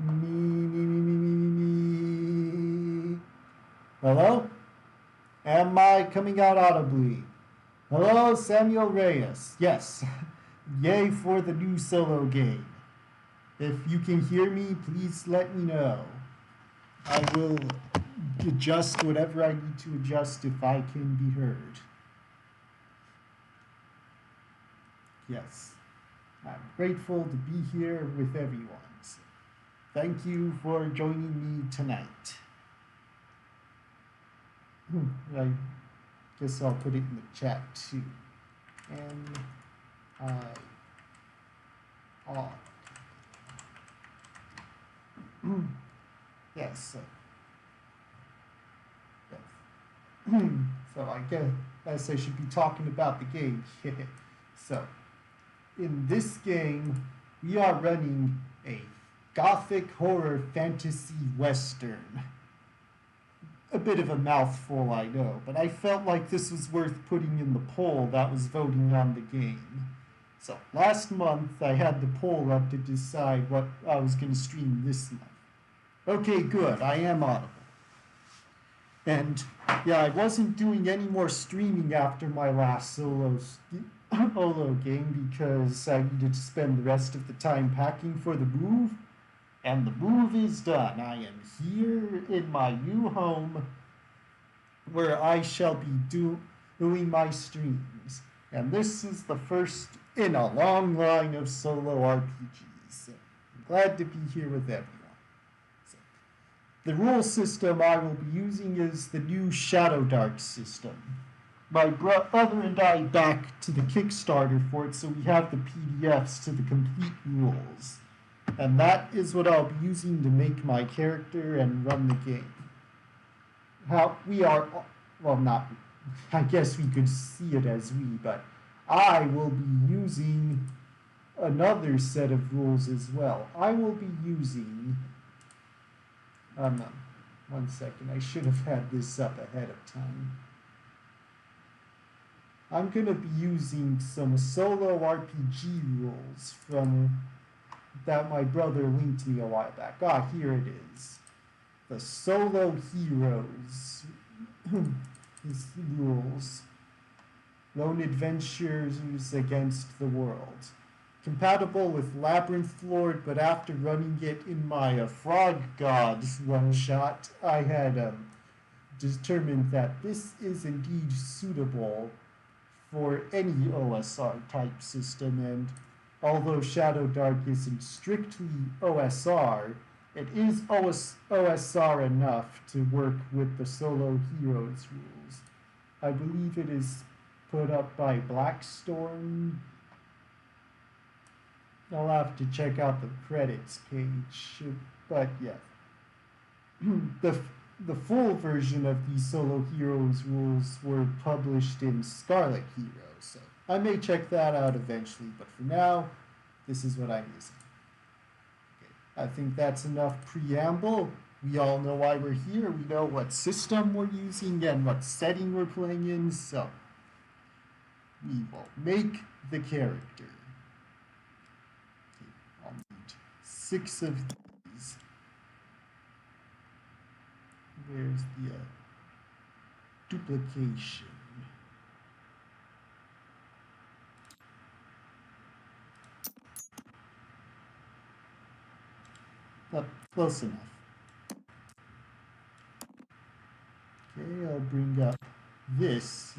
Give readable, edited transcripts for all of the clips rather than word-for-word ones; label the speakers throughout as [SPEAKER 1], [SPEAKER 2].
[SPEAKER 1] Me. Hello? Am I coming out audibly? Hello, Samuel Reyes. Yes. Yay for the new solo game. If you can hear me, please let me know. I will adjust whatever I need to adjust if I can be heard. Yes. I'm grateful to be here with everyone. So thank you for joining me tonight. I guess I'll put it in the chat too. N-I-R. Yes. So I guess I should be talking about the game. So, in this game, we are running a Gothic horror fantasy western. A bit of a mouthful, I know, but I felt like this was worth putting in the poll that was voting on the game. So, last month I had the poll up to decide what I was going to stream this month. Okay, good, I am audible. And yeah, I wasn't doing any more streaming after my last solo game because I needed to spend the rest of the time packing for the move. And the move is done. I am here in my new home where I shall be doing my streams. And this is the first in a long line of solo RPGs. So I'm glad to be here with everyone. The rule system I will be using is the new ChanceJado's system. My brother and I back to the Kickstarter for it, so we have the PDFs to the complete rules. And that is what I'll be using to make my character and run the game. How we are, well, not, I guess we could see it as we, but I will be using another set of rules as well. I will be using... one second, I should have had this up ahead of time. I'm going to be using some solo RPG rules from that my brother linked me a while back. Ah, here it is. The Solo Heroes his rules. Lone adventures against the world. Compatible with Labyrinth Lord, but after running it in my Frog Gods one-shot, I had determined that this is indeed suitable for any OSR type system, and although Shadow Dark isn't strictly OSR, it is OSR enough to work with the Solo Heroes rules. I believe it is put up by Blackstorm. I'll have to check out the credits page, but yeah. The full version of these Solo Heroes rules were published in Scarlet Heroes, so I may check that out eventually, but for now, this is what I'm using. Okay, I think that's enough preamble. We all know why we're here. We know what system we're using and what setting we're playing in, so we will make the character. I'll need 6 of these. Where's the duplication? Close enough. Okay, I'll bring up this.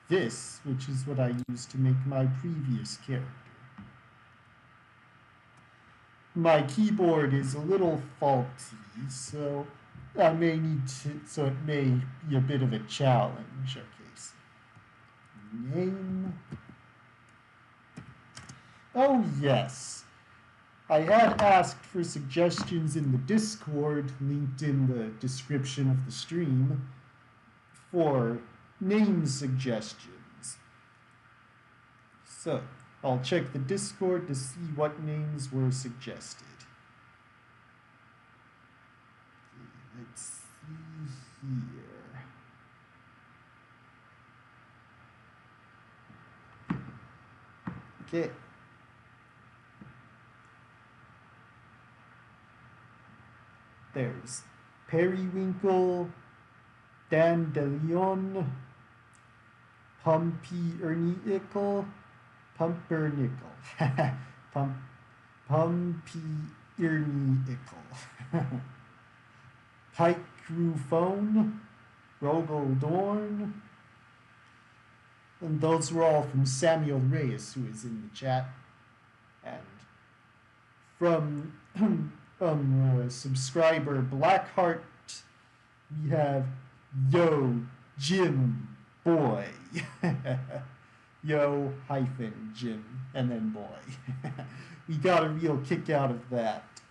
[SPEAKER 1] This, which is what I used to make my previous character. My keyboard is a little faulty, so I may need to, so it may be a bit of a challenge. Okay, so name. Oh, yes. I had asked for suggestions in the Discord, linked in the description of the stream, for name suggestions. So, I'll check the Discord to see what names were suggested. Let's see here. Okay. There's Periwinkle, Dandelion, Pumpernickel, Pumpernickel, Picrophone, Rogaldorn, and those were all from Samuel Reyes, who is in the chat. And from subscriber Blackheart, we have Yo Jim Boy. Yo hyphen Jim and then boy. We got a real kick out of that.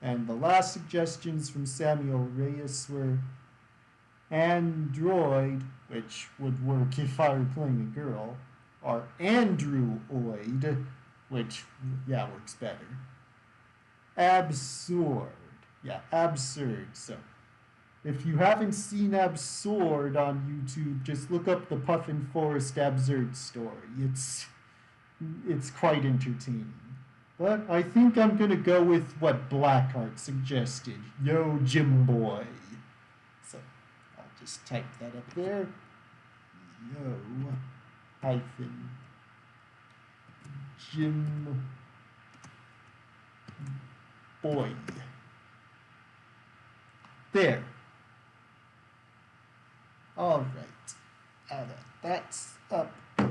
[SPEAKER 1] And the last suggestions from Samuel Reyes were Android, which would work if I were playing a girl, or Andrewoid, which, yeah, works better. Absurd. Yeah, absurd. So, if you haven't seen Absurd on YouTube, just look up the Puffin Forest Absurd story. It's quite entertaining. But I think I'm going to go with what Blackheart suggested. Yo, Jim Boy. So, I'll just type that up there. Yo, hyphen, Jim Boy. There. All right. Now that that's up, I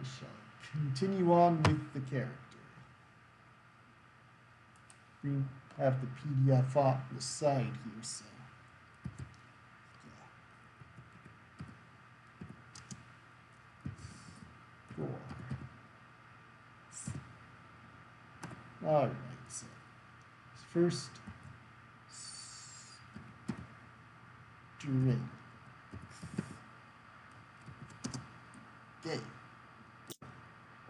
[SPEAKER 1] shall continue on with the character. We have the PDF on the side here, so. All right, so first string. Okay.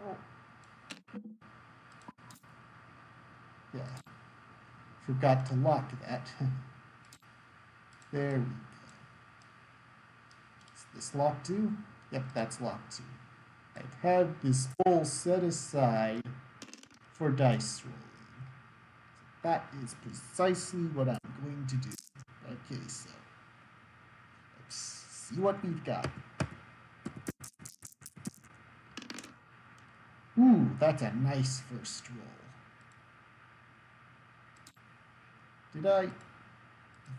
[SPEAKER 1] Oh. Yeah. Forgot to lock that. There we go. Is this locked too? Yep, that's locked too. I've had this bowl set aside for dice rolling. So that is precisely what I'm going to do. Okay, so let's see what we've got. Ooh, that's a nice first roll. Did I? I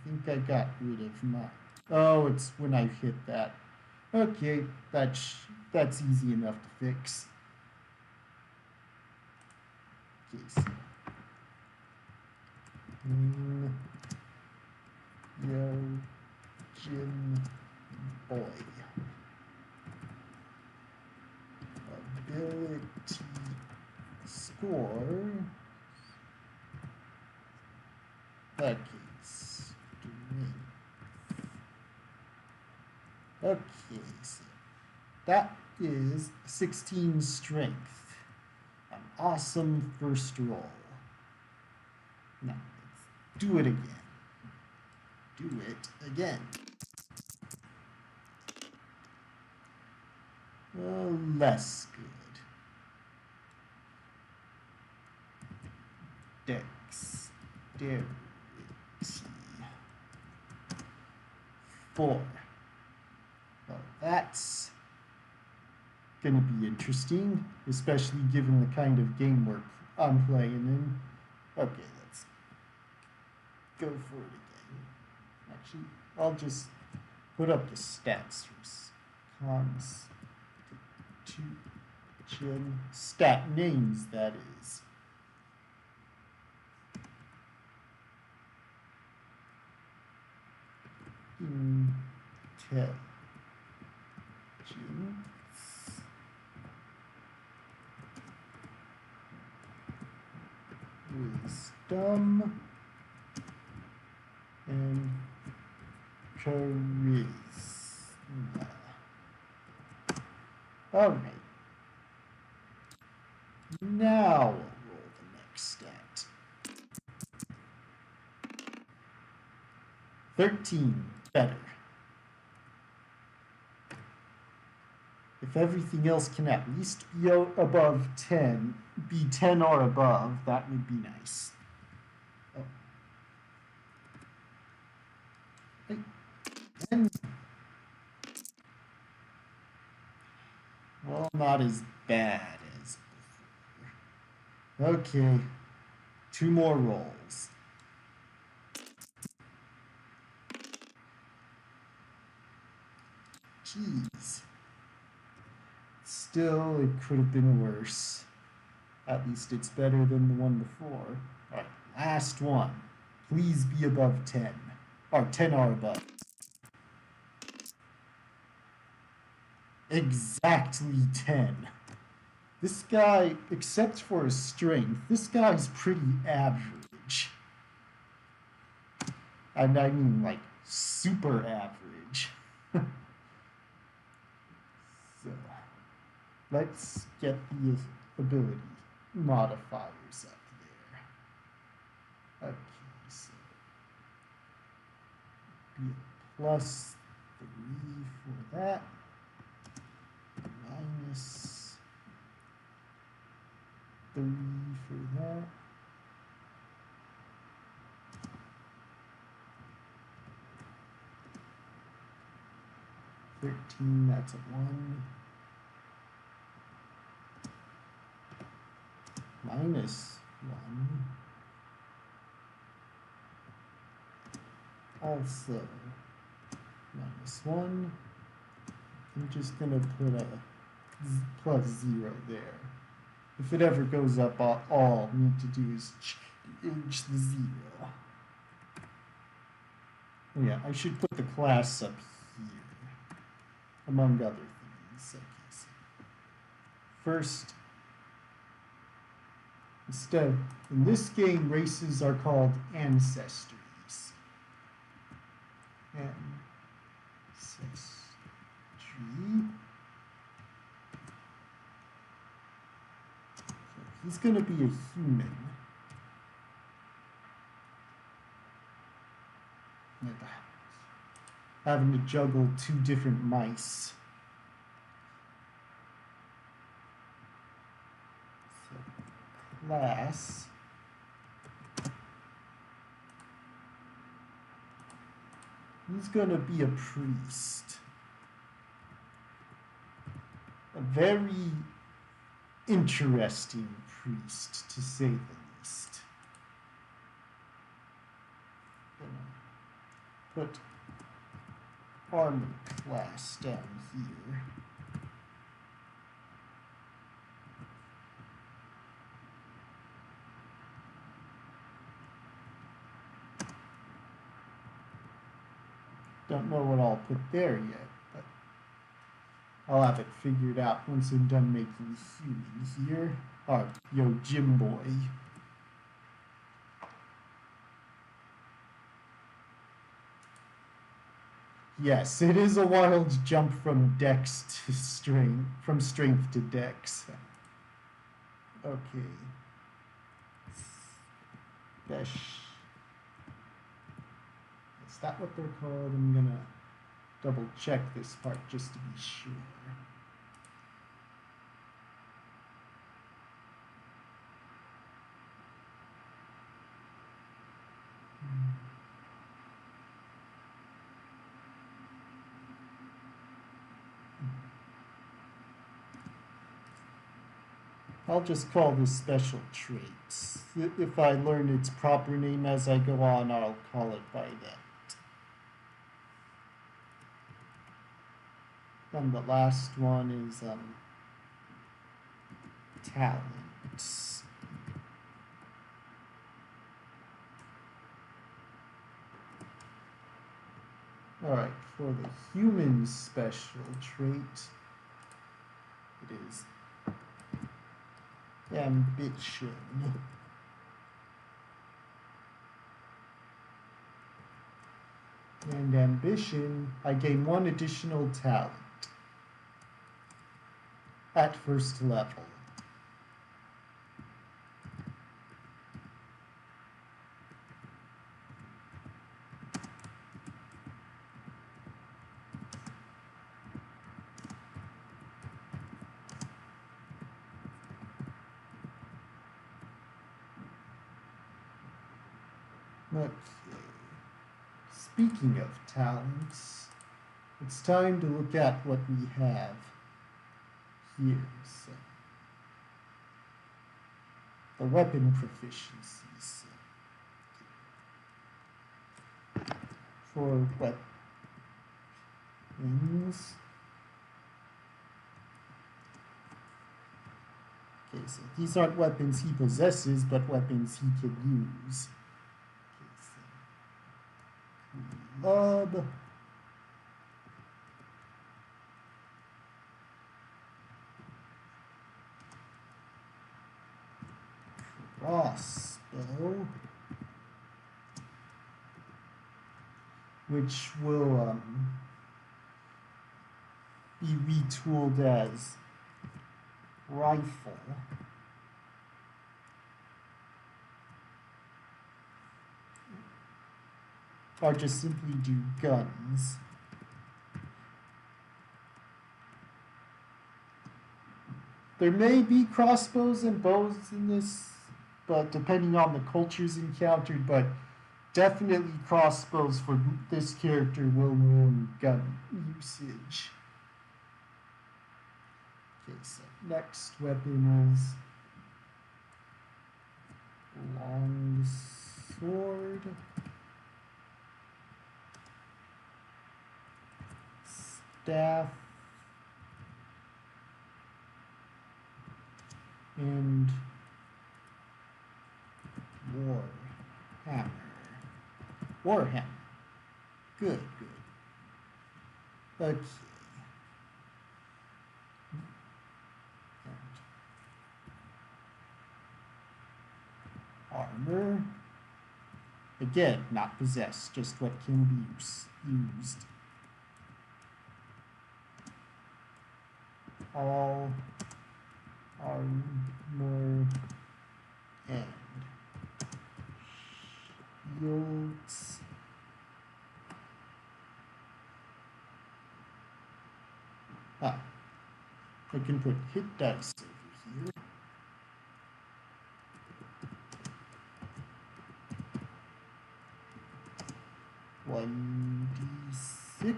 [SPEAKER 1] think I got rid of my... Oh, it's when I hit that. Okay, that's easy enough to fix. Okay, so... Yo, Jim Boy. Ability score. Okay, string. Okay, so that is 16 strength. An awesome first roll. Now, let's do it again. Do it again. Less good. Dexterity. 4. Well, that's going to be interesting, especially given the kind of game I'm playing in. Okay, let's go for it again. Actually, I'll just put up the stats first. Constitution stat names, that is. Intelligence, wisdom, and charisma. All right. Now we'll roll the next stat. 13, better. If everything else can at least be above 10, be 10 or above. That would be nice. Oh. Hey. 10. Well, not as bad as before. Okay. 2 more rolls. Jeez. Still, it could have been worse. At least it's better than the one before. Alright, last one. Please be above 10. Or 10 or above. Exactly 10. This guy, except for his strength, this guy's pretty average. And I mean, like, super average. So, let's get the ability modifiers up there. Okay, so be a plus 3 for that, minus 3 for that. That's a 1. Minus 1. Also minus 1. I'm just going to put a plus 0 there. If it ever goes up, all I need to do is change the 0. Oh yeah, I should put the class up here, among other things. Okay, so first, instead, in this game, races are called ancestries. Ancestry. So he's going to be a human. Having to juggle 2 different mice. So, class. He's going to be a priest. A very interesting priest, to say the least. Put armor class down here. Don't know what I'll put there yet, but I'll have it figured out once I'm done making human here. Or, yo, Jim boy. Yes, it is a wild jump from dex to strength, from strength to dex. Okay. Dash. Is that what they're called? I'm gonna double check this part just to be sure. I'll just call this special traits. If I learn its proper name as I go on, I'll call it by that. And the last one is talents. Alright, for the human special trait, it is ambition. And ambition, I gain 1 additional talent at first level. Okay. Speaking of talents, it's time to look at what we have here. So, the weapon proficiencies. For weapons. Okay, so these aren't weapons he possesses, but weapons he can use. Okay, so club. Crossbow. Which will be retooled as rifle. Or just simply do guns. There may be crossbows and bows in this, but depending on the cultures encountered, but definitely crossbows for this character will mean gun usage. Okay, so next weapon is long sword. Staff. And Warhammer. Good, good. Okay. And armor. Again, not possessed, just what can be used. All armor and shields. I can put hit dice over here. One D6.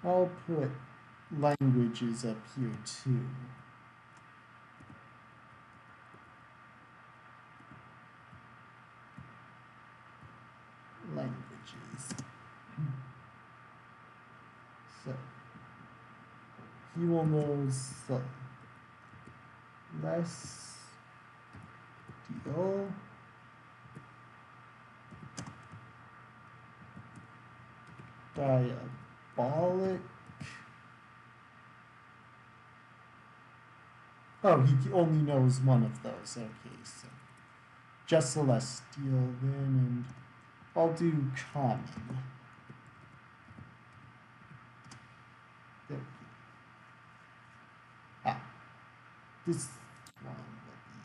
[SPEAKER 1] I'll put languages up here too. Languages. So he will know some. Less deal. Diabolic. Oh, he only knows one of those. Okay, so just Celestial then, and I'll do common. There we go. This one will be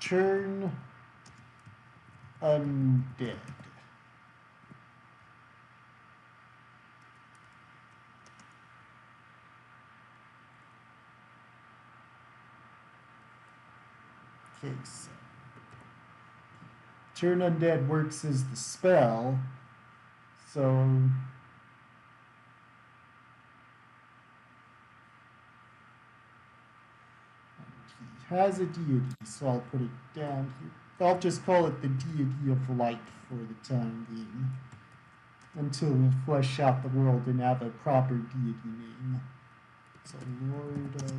[SPEAKER 1] turn undead. Okay, so turn undead works as the spell, so he has a deity, so I'll put it down here. I'll just call it the deity of light for the time being, until we flesh out the world and have a proper deity name. So Lord of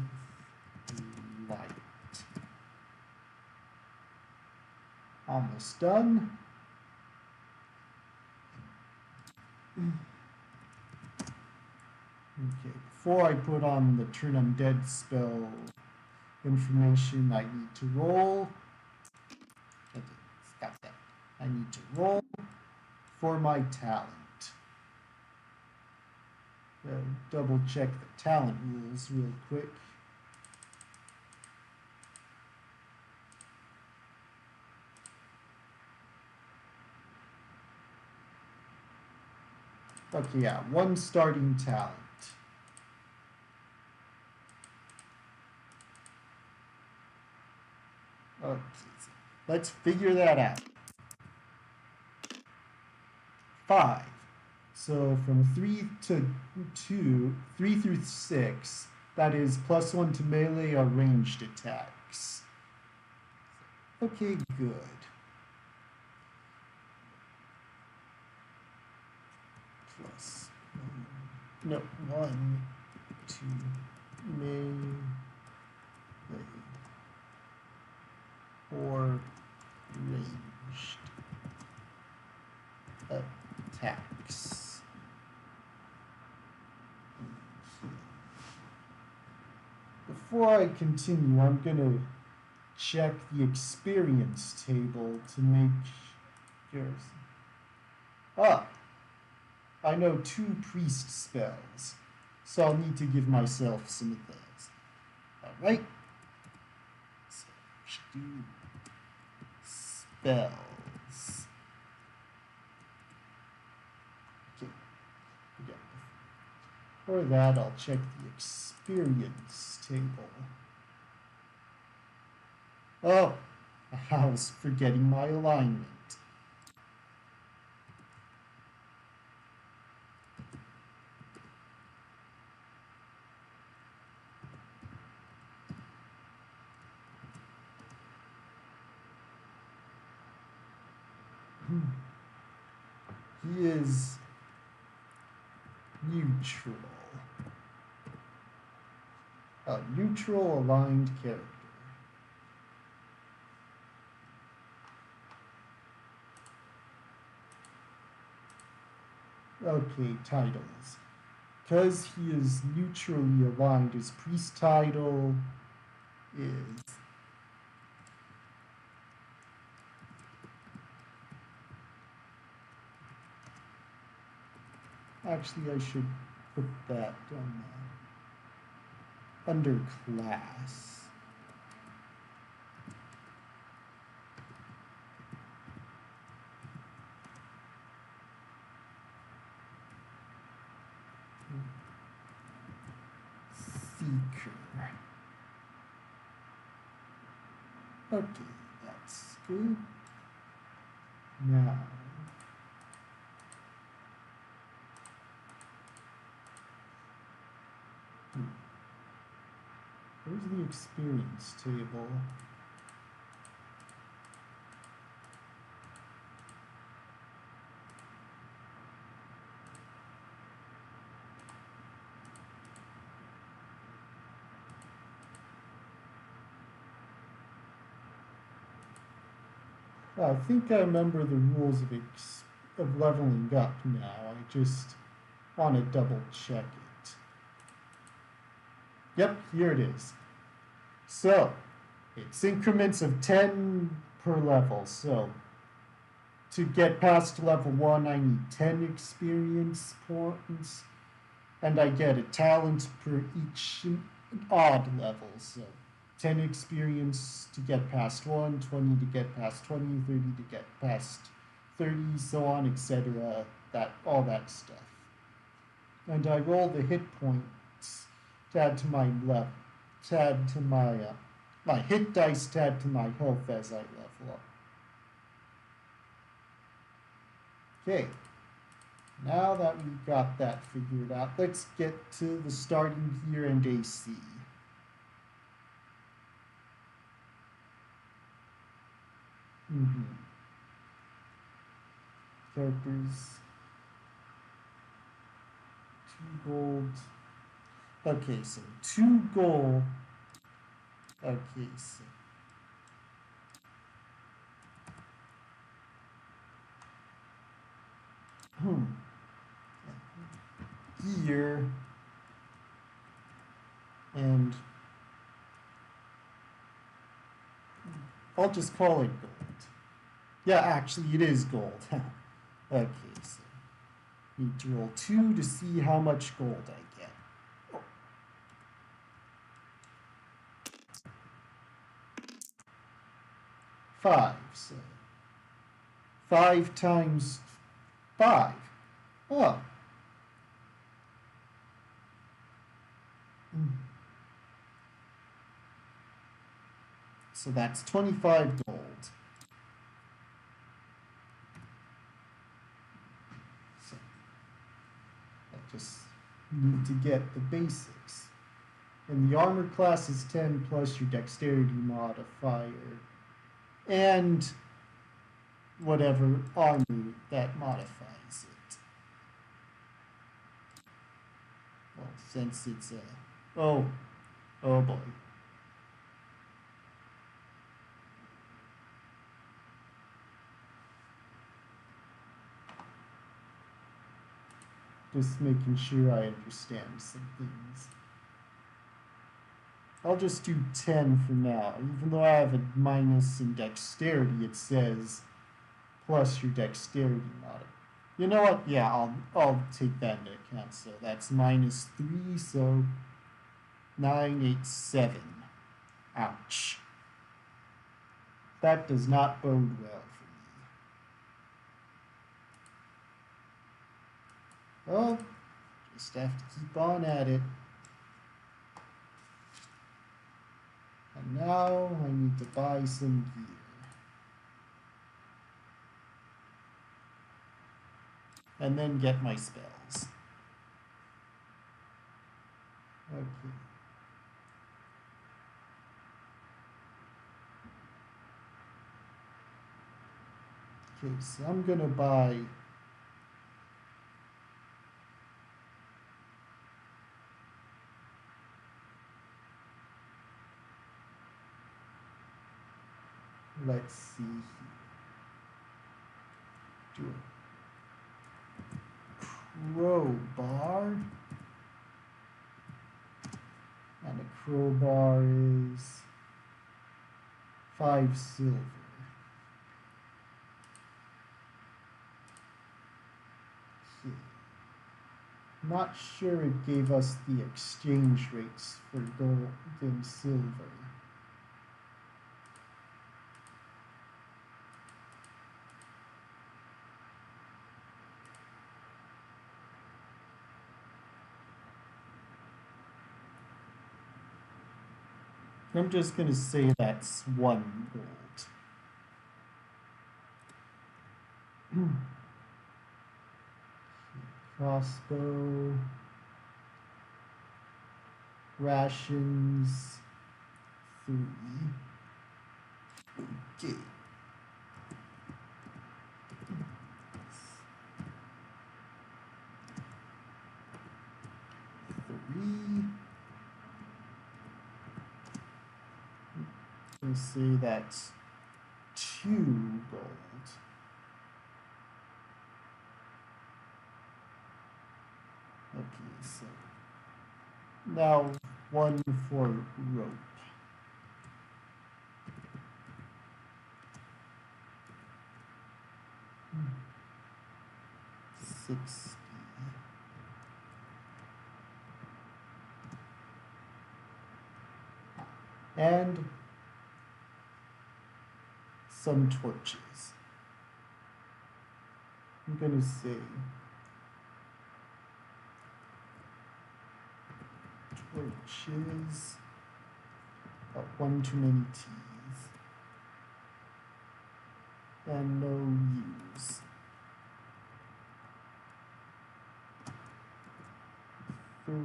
[SPEAKER 1] Light. Almost done. Okay, before I put on the turn undead spell information, I need to roll. Okay, got that. I need to roll for my talent. Double check the talent rules real quick. Okay, yeah, one starting talent. Okay, so let's figure that out. 5. So from 3 to 2, 3 through 6, that is +1 to melee or ranged attacks. Okay, good. Plus, no, 1 to melee or ranged attacks. Before I continue, I'm going to check the experience table to make sure. Ah, I know 2 priest spells, so I'll need to give myself some of those. Alright. So, do spells. Okay. For that, I'll check the experience table. Oh, I was forgetting my alignment. He is neutral. A neutral aligned character. Okay, titles. Because he is neutrally aligned, his priest title is actually I should put that on under class. Seeker. Okay, that's good. Now, where's the experience table? I think I remember the rules of leveling up now. I just want to double check it. Yep, here it is. So, it's increments of 10 per level. So, to get past level 1, I need 10 experience points. And I get a talent per each odd level. So, 10 experience to get past 1, 20 to get past 20, 30 to get past 30, so on, etc. All that stuff. And I roll the hit points to add to my my hit dice to add to my health as I level up. Okay. Now that we've got that figured out, let's get to the starting gear and AC. Characters. 2 gold. Okay, so 2 gold. Okay, so. Gear. And I'll just call it gold. Yeah, actually, it is gold. Okay, so need to roll 2 to see how much gold I get. Oh. 5, so 5 times 5. Oh. So that's 25 gold. So I just need to get the basics. And the armor class is 10 plus your dexterity modifier. And whatever armor that modifies it. Well, since it's a... Oh boy. Just making sure I understand some things. I'll just do 10 for now. Even though I have a minus in dexterity, it says plus your dexterity modifier. You know what? Yeah, I'll take that into account. So that's minus 3, so 9, 8, 7. Ouch. That does not bode well for me. Well, just have to keep on at it. And now I need to buy some gear. And then get my spells. Okay. Okay, so I'm gonna buy let's see here. Do a crowbar. And a crowbar is 5 silver. Okay. Not sure it gave us the exchange rates for gold and silver. I'm just going to say that's 1 gold. Crossbow. Rations. 3. Okay. 3. You see that's 2 gold. Okay, so now 1 for rope. 60. And some torches. I'm gonna say torches. Got 1 too many T's. And no U's. 3.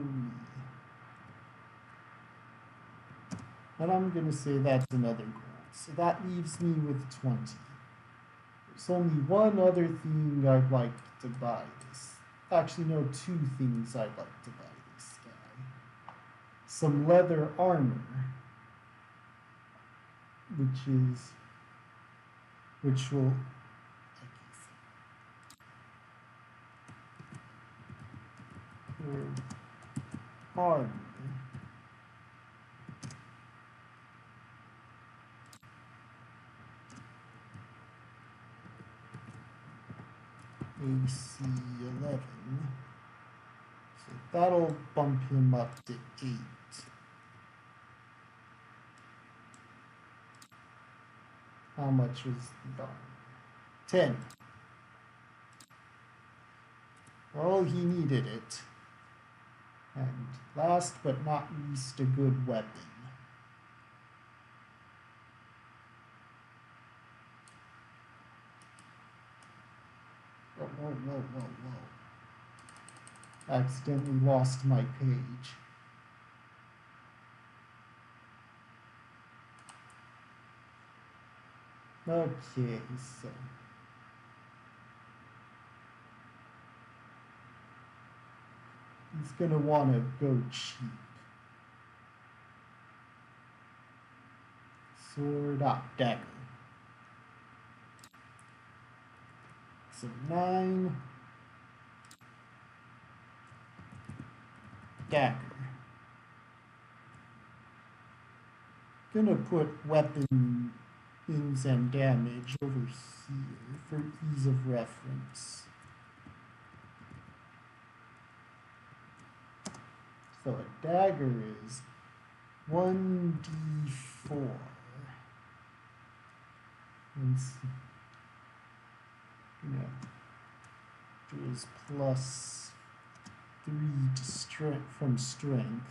[SPEAKER 1] And I'm gonna say that's another gold. So that leaves me with 20. There's only one other thing I'd like to buy this. Actually, no, 2 things I'd like to buy this guy. Some leather armor, which will, armor. AC 11. So that'll bump him up to 8. How much was the armor? 10. Oh, he needed it. And last but not least, a good weapon. Whoa. Accidentally lost my page. Okay, so he's gonna want to go cheap. Sword up, dagger. So 9. Dagger. Gonna put weapons and damage over here for ease of reference. So a dagger is 1d4. And it is plus 3 to strength from strength.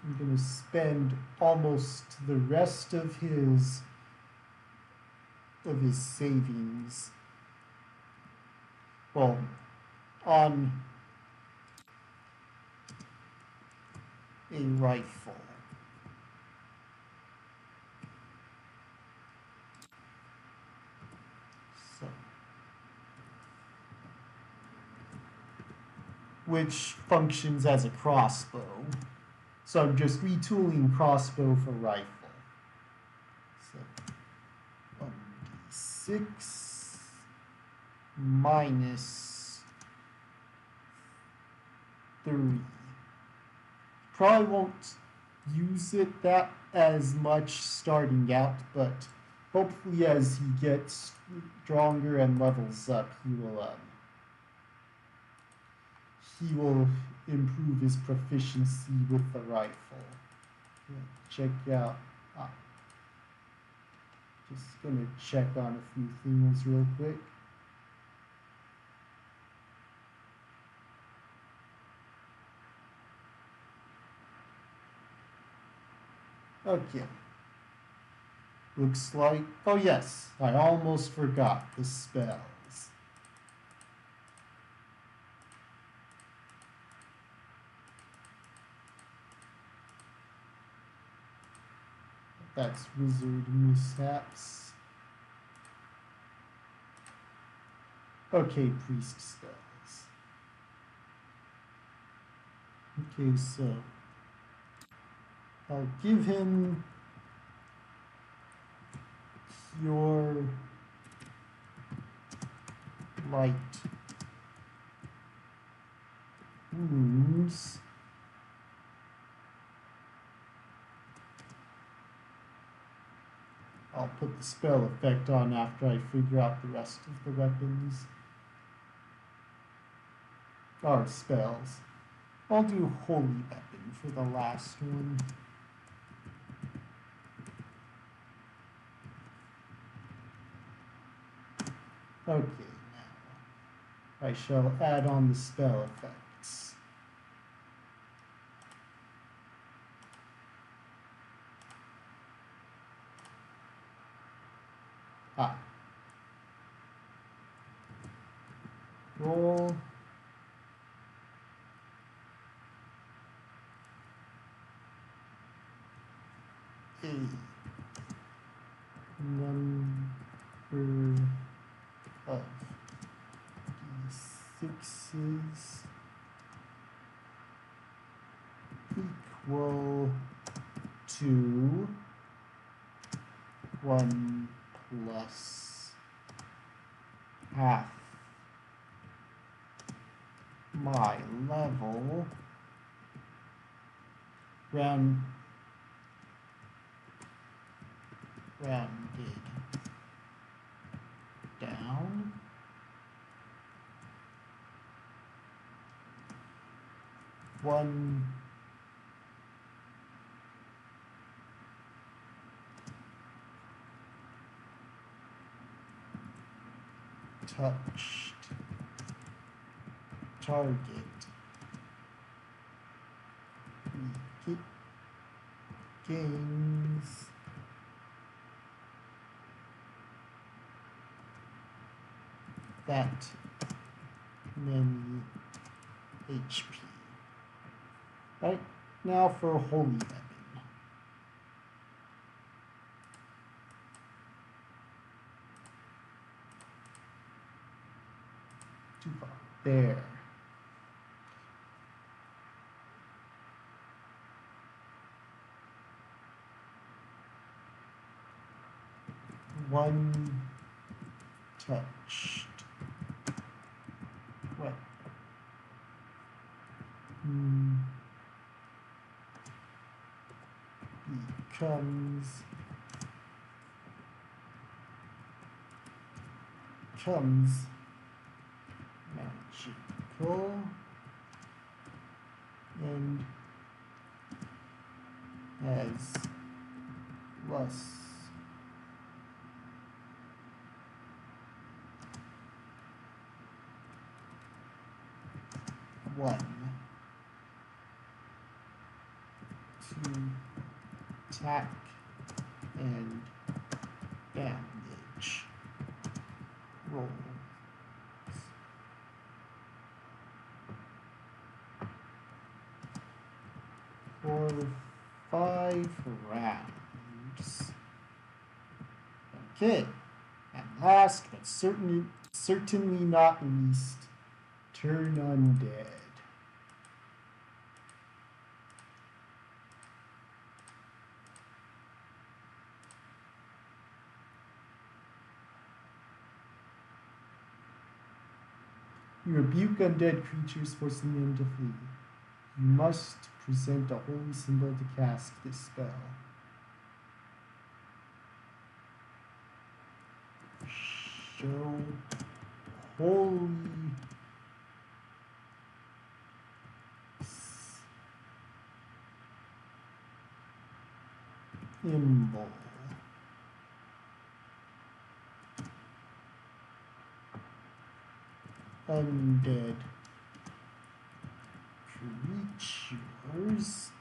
[SPEAKER 1] I'm going to spend almost the rest of his savings, well, on a rifle. So, which functions as a crossbow. So I'm just retooling crossbow for rifle. So 1d6 minus 3. Probably won't use it that as much starting out, but hopefully as he gets stronger and levels up, he will improve his proficiency with the rifle. Check out. Just gonna check on a few things real quick. Okay. Looks like, oh yes, I almost forgot the spells. That's wizard mishaps. Okay, priest spells. Okay, so I'll give him your light wounds. I'll put the spell effect on after I figure out the rest of the weapons. Or spells. I'll do holy weapon for the last one. Okay, now I shall add on the spell effects. Roll. A number of d6s equal to 1 plus half my level, rounded down, one touched target gains that many HP. Right, now for a holy weapon. Too far. There. One touched. What? Becomes magical and has plus one to attack and damage rolls. For 5 rounds. Okay, and last but certainly not least, turn undead. You rebuke undead creatures, forcing them to flee. You must present a holy symbol to cast this spell. Show holy symbol. Undead creatures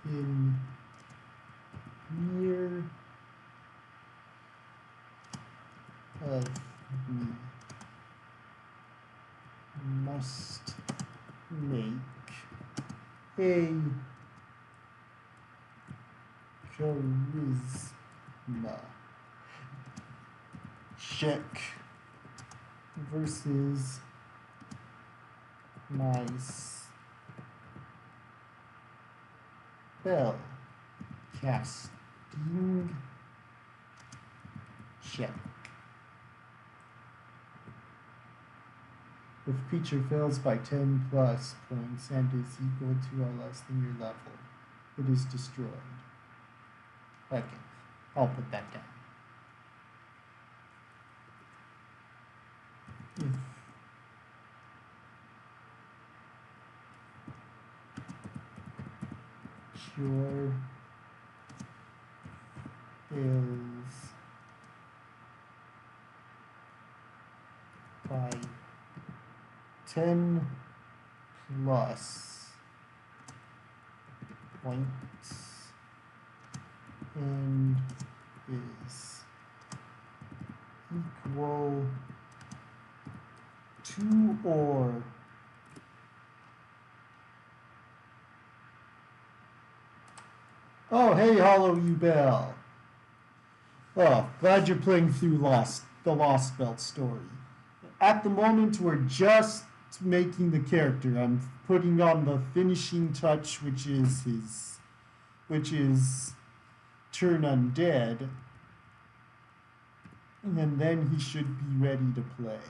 [SPEAKER 1] within near of me must make a charisma check versus my spell casting check. If creature fails by 10 plus points and is equal to or less than your level, it is destroyed. Okay, I'll put that down. If cure fails by 10 plus points and is equal to or oh, hey, Hollow You Bell. Oh, glad you're playing through the Lost Belt story. At the moment, we're just making the character. I'm putting on the finishing touch, which is turn undead, and then he should be ready to play.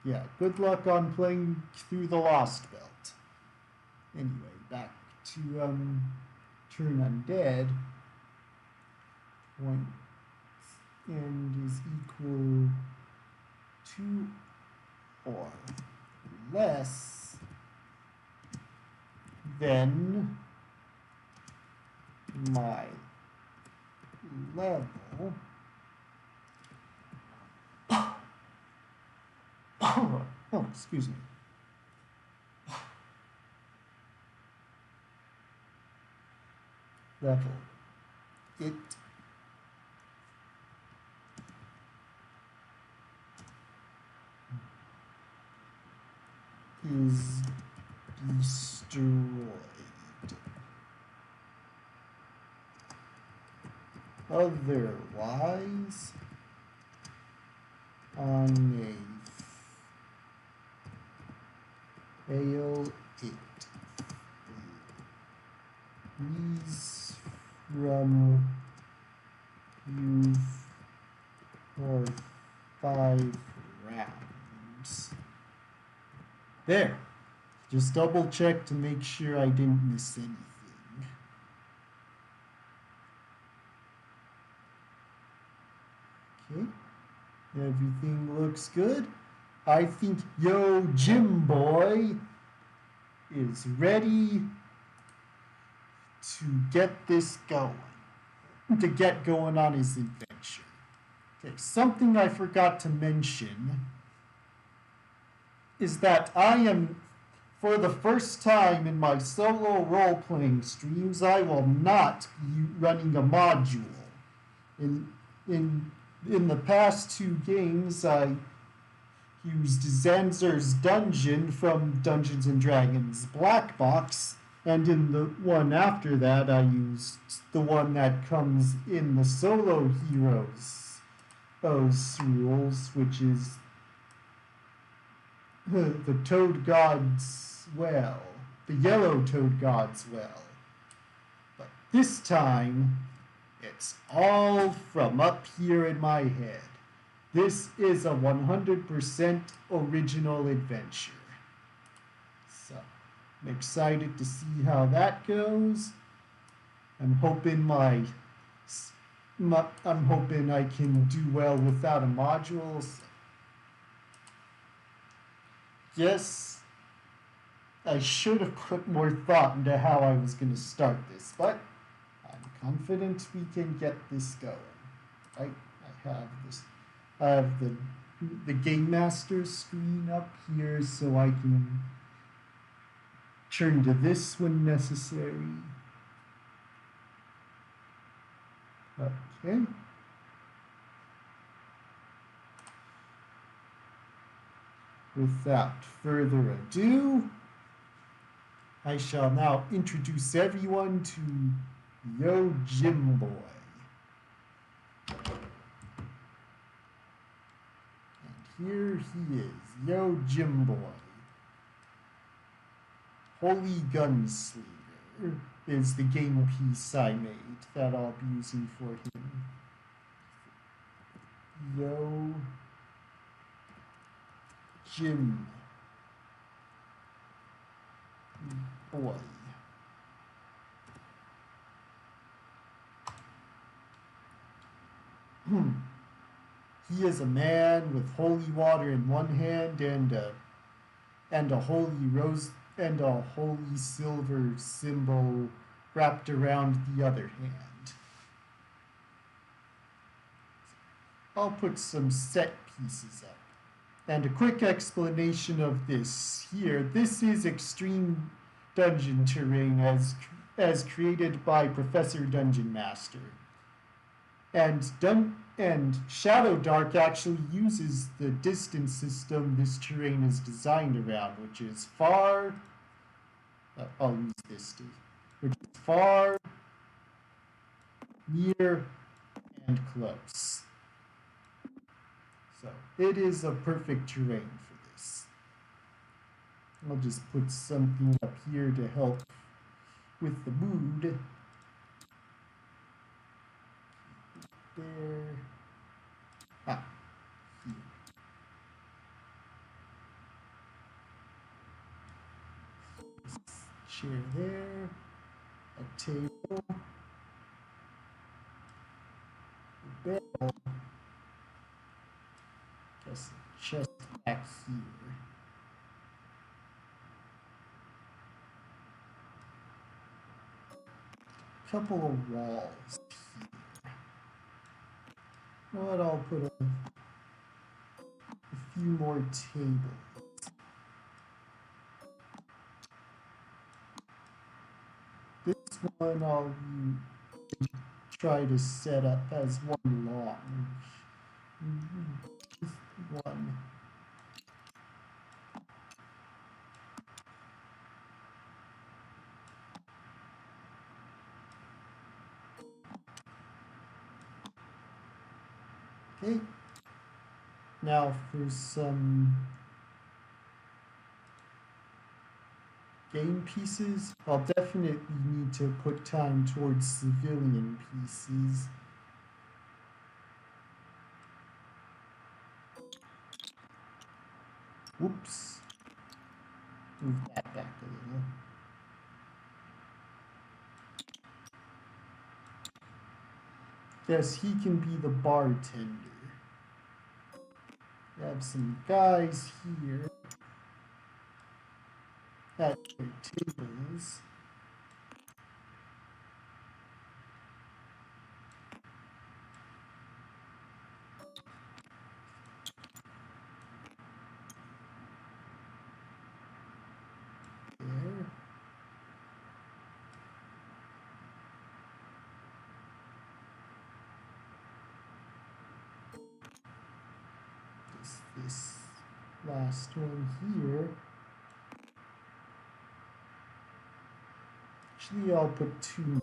[SPEAKER 1] Yeah, good luck on playing through the Lost Belt. Anyway, back to turn undead. Points and is equal to or less than my level Oh, excuse me. Level. It is destroyed. Otherwise, on a fail it freeze from you for 5 rounds. There. Just double check to make sure I didn't miss anything. Okay. Everything looks good. I think Yo Jim Boy is ready to get this going. To get going on his adventure. Okay, something I forgot to mention is that I am, for the first time in my solo role-playing streams, I will not be running a module. In the past 2 games, I used Zanzer's Dungeon from Dungeons & Dragons Black Box, and in the one after that, I used the one that comes in the Solo Heroes rules, which is the Toad God's Well, the Yellow Toad God's Well. But this time, it's all from up here in my head. This is a 100% original adventure. So, I'm excited to see how that goes. I'm hoping I'm hoping I can do well without a module. So yes, I should have put more thought into how I was going to start this, but I'm confident we can get this going. Right? I have the Game Master screen up here so I can turn to this when necessary. Okay. Without further ado, I shall now introduce everyone to Yo Jim Boy. And here he is, Yo Jim Boy. Holy Gunslinger is the game piece I made that I'll be using for him. Yo Jim Boy. He is a man with holy water in one hand and a holy rose and a holy silver symbol wrapped around the other hand. I'll put some set pieces up. And a quick explanation of this here. This is extreme dungeon terrain as created by Professor Dungeon Master. And Shadow Dark actually uses the distance system this terrain is designed around, which is far. I'll use this too. Which is far, near, and close. So it is a perfect terrain for this. I'll just put something up here to help with the mood. There. Here. Chair there. A table. A bed. Just a chest back here. A couple of walls here. What I'll put a few more tables. This one I'll try to set up as one long. This one. Okay. Now for some game pieces, I'll definitely need to put time towards civilian pieces. Whoops. Move that back a little. Yes, he can be the bartender. We have some guys here at their tables. There. This last one here. Actually, I'll put two more.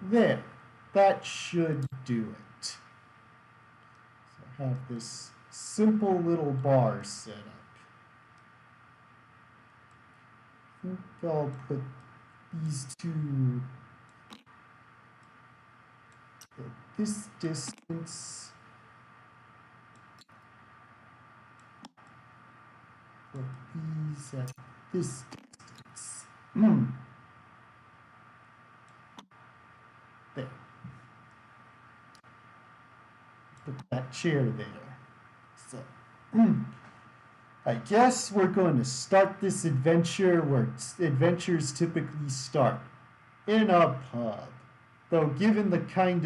[SPEAKER 1] There. That should do it. So I have this simple little bar set up. I think I'll put these two at this distance. Put these at this distance. There. Put that chair there. So, I guess we're going to start this adventure where adventures typically start, in a pub. Though given the kind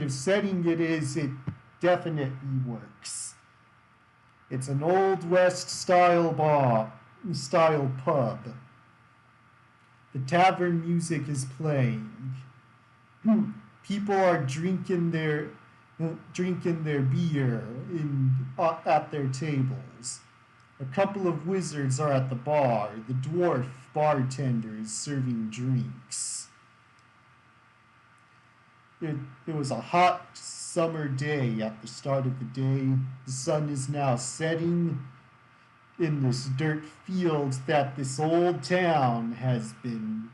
[SPEAKER 1] of setting it is, it definitely works. It's an Old West style pub. The tavern music is playing. People are drinking their beer at their tables. A couple of wizards are at the bar. The dwarf bartender is serving drinks. It was a hot summer day at the start of the day. The sun is now setting in this dirt field that this old town has been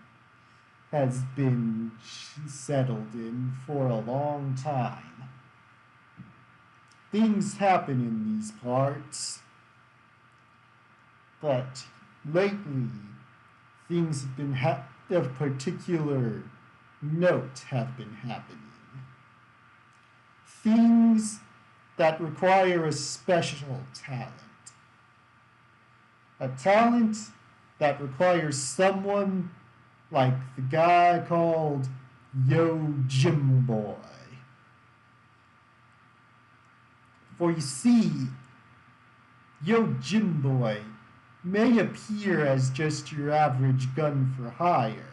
[SPEAKER 1] settled in for a long time. Things happen in these parts, but lately things have been of particular note have been happening. Things that require a special talent. A talent that requires someone like the guy called Yo-Jimboy. For you see, Yo-Jimboy may appear as just your average gun for hire,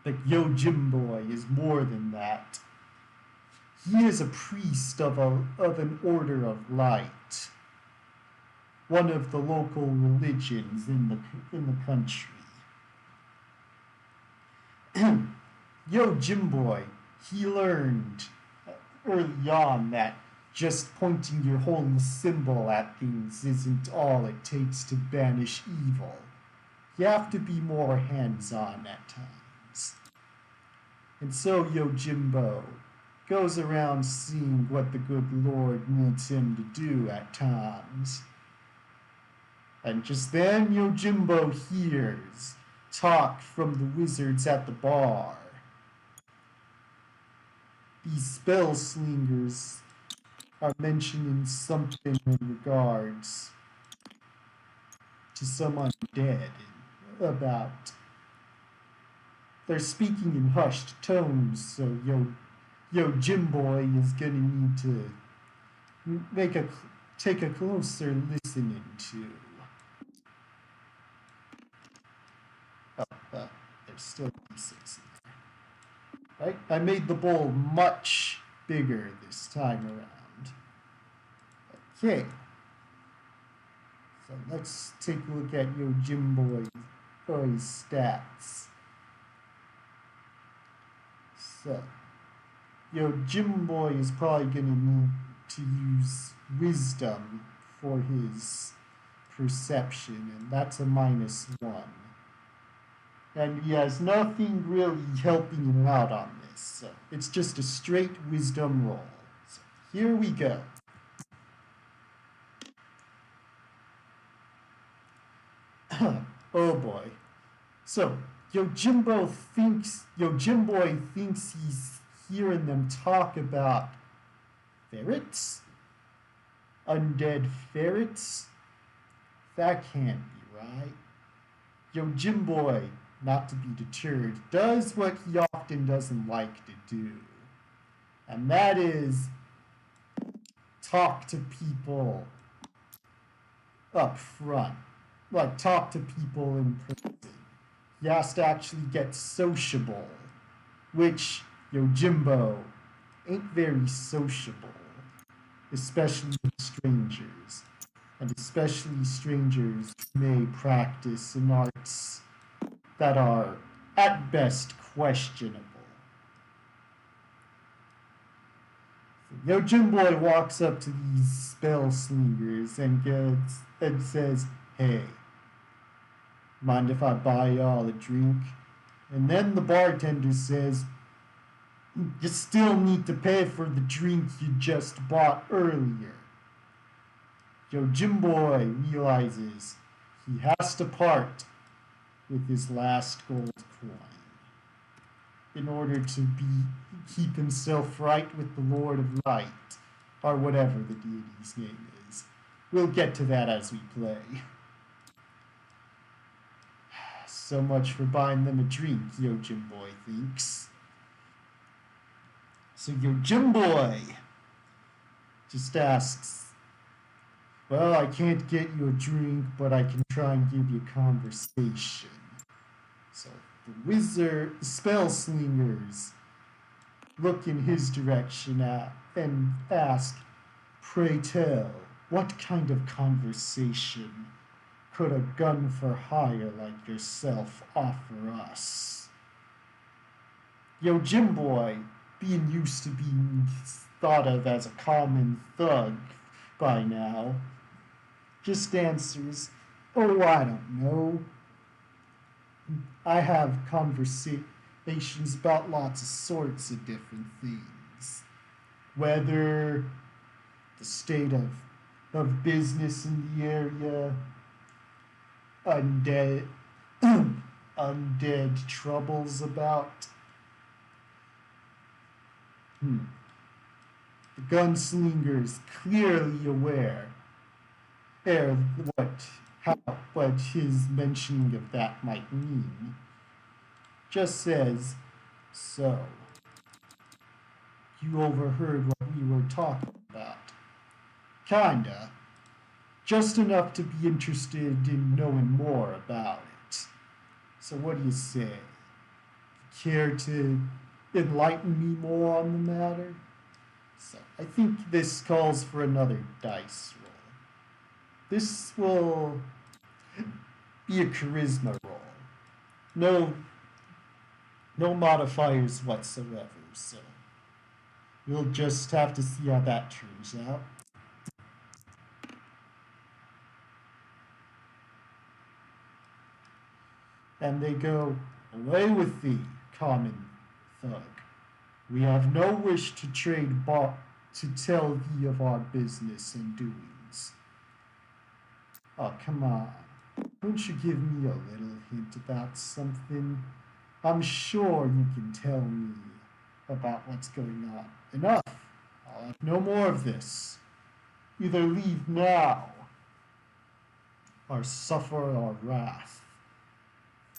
[SPEAKER 1] but Yo-Jimboy is more than that. He is a priest of an order of light, one of the local religions in the country. Yo-Jimboy, he learned early on that just pointing your holy symbol at things isn't all it takes to banish evil. You have to be more hands-on at times. And so Yo-Jimbo goes around seeing what the good Lord needs him to do at times. And just then Yo-Jimbo hears talk from the wizards at the bar. These spell slingers are mentioning something in regards to some undead about. They're speaking in hushed tones, so yo Jim Boy is gonna need to take a closer listening to. Oh, there's still D6 in there. Right? I made the bowl much bigger this time around. Okay. So let's take a look at your Jim Boy's stats. So, your Jim Boy is probably going to need to use wisdom for his perception, and that's a -1. And he has nothing really helping him out on this, so it's just a straight wisdom roll. So here we go. Oh boy. So, Yo Jim Boy thinks he's hearing them talk about ferrets? Undead ferrets? That can't be right. Yo Jim Boy, not to be deterred, does what he often doesn't like to do. And that is talk to people up front. Like, talk to people in person. He has to actually get sociable, which Yo Jimbo ain't very sociable, especially with strangers, and especially strangers who may practice in arts that are at best questionable. So Yo Jimbo walks up to these spell slingers and says, "Hey, mind if I buy y'all a drink?" And then the bartender says, "You still need to pay for the drink you just bought earlier." Yo Jim Boy realizes he has to part with his last gold coin in order to keep himself right with the Lord of Light, or whatever the deity's name is. We'll get to that as we play. So much for buying them a drink, Yo Jim Boy thinks. So Yo Jim Boy just asks, "Well, I can't get you a drink, but I can try and give you conversation." So the spell slingers look in his direction and ask, "Pray tell, what kind of conversation could a gun for hire like yourself offer us?" Yo Jim Boy, being used to being thought of as a common thug by now, just answers, "Oh, I don't know. I have conversations about lots of sorts of different things. Whether the state of business in the area, undead troubles about. The gunslinger's clearly aware of what his mentioning of that might mean. Just says, "So, you overheard what we were talking about?" "Kinda. Just enough to be interested in knowing more about it. So what do you say? Care to enlighten me more on the matter?" So I think this calls for another dice roll. This will be a charisma roll. No modifiers whatsoever, so we'll just have to see how that turns out. And they go, "Away with thee, common thug. We have no wish to to tell thee of our business and doings." "Oh, come on. Don't you give me a little hint about something? I'm sure you can tell me about what's going on. Enough. I'll have no more of this. Either leave now or suffer our wrath."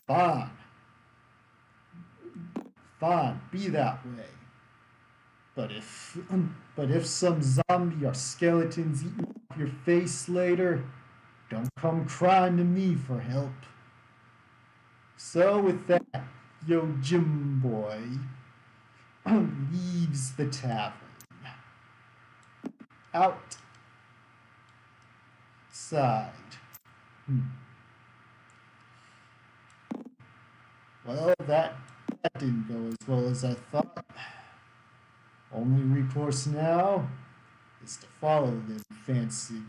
[SPEAKER 1] Fine. Fine, be that way. But if some zombie or skeletons eat off your face later, don't come crying to me for help. So with that, Yo Jim Boy leaves the tavern. Outside. Well, that didn't go as well as I thought. Only recourse now is to follow them fancy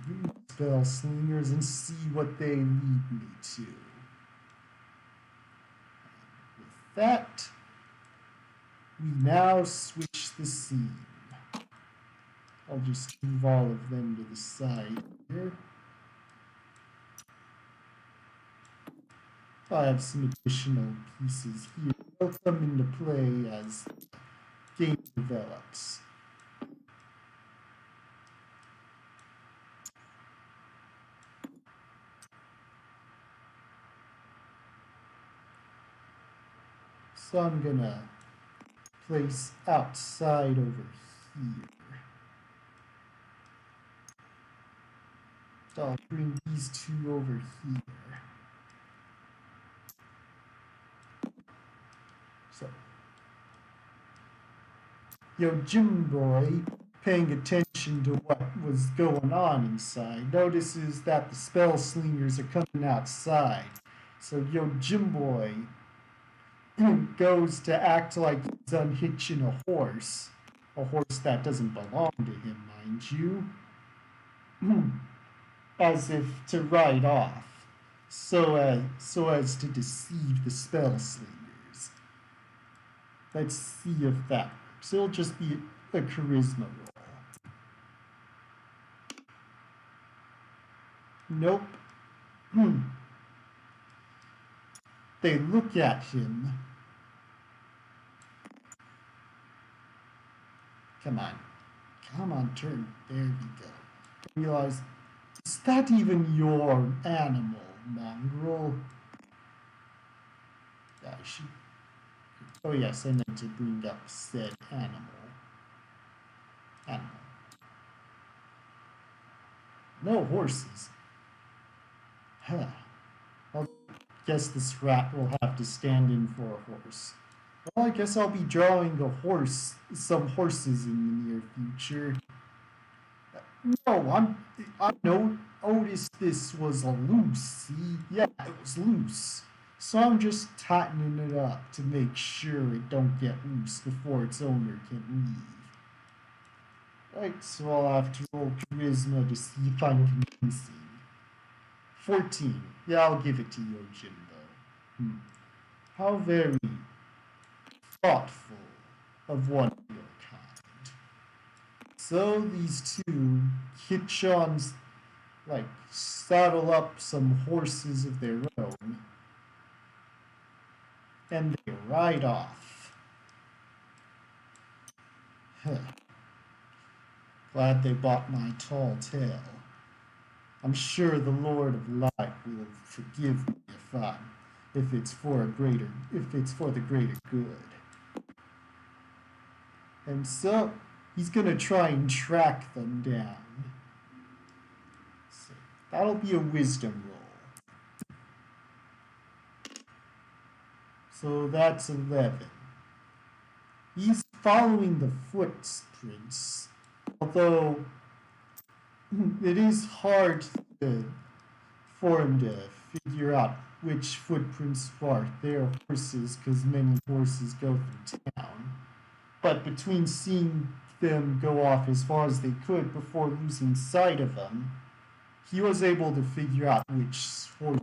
[SPEAKER 1] spell slingers and see what they lead me to. With that, we now switch the scene. I'll just move all of them to the side here. I have some additional pieces here. They'll come into play as the game develops. So I'm gonna place outside over here. So I'll bring these two over here. So, Yo Jim Boy, paying attention to what was going on inside, notices that the spell slingers are coming outside. So Yo Jim Boy goes to act like he's unhitching a horse that doesn't belong to him, mind you, as if to ride off, so as to deceive the spell slingers. Let's see if that works. It'll just be a charisma roll. Nope. They look at him. Come on, turn. There we go. Realize, is that even your animal, mongrel? I should. Oh yes, I meant to bring up said animal. No horses. Huh. I guess this rat will have to stand in for a horse. Well, I guess I'll be drawing some horses in the near future. No, I noticed this was a loose. See, yeah, it was loose. So I'm just tightening it up to make sure it don't get loose before its owner can leave. Right, so I'll have to roll charisma to see if I'm convincing. 14. Yeah, I'll give it to you, Jimbo. How very thoughtful of one of your kind. So these two hitch on, saddle up some horses of their own, and they ride off. Glad they bought my tall tale. I'm sure the Lord of Light will forgive me if it's for the greater good. And so he's gonna try and track them down. So that'll be a wisdom roll. So that's 11. He's following the footprints, although it is hard for him to figure out which footprints are their horses, because many horses go through town. But between seeing them go off as far as they could before losing sight of them, he was able to figure out which horse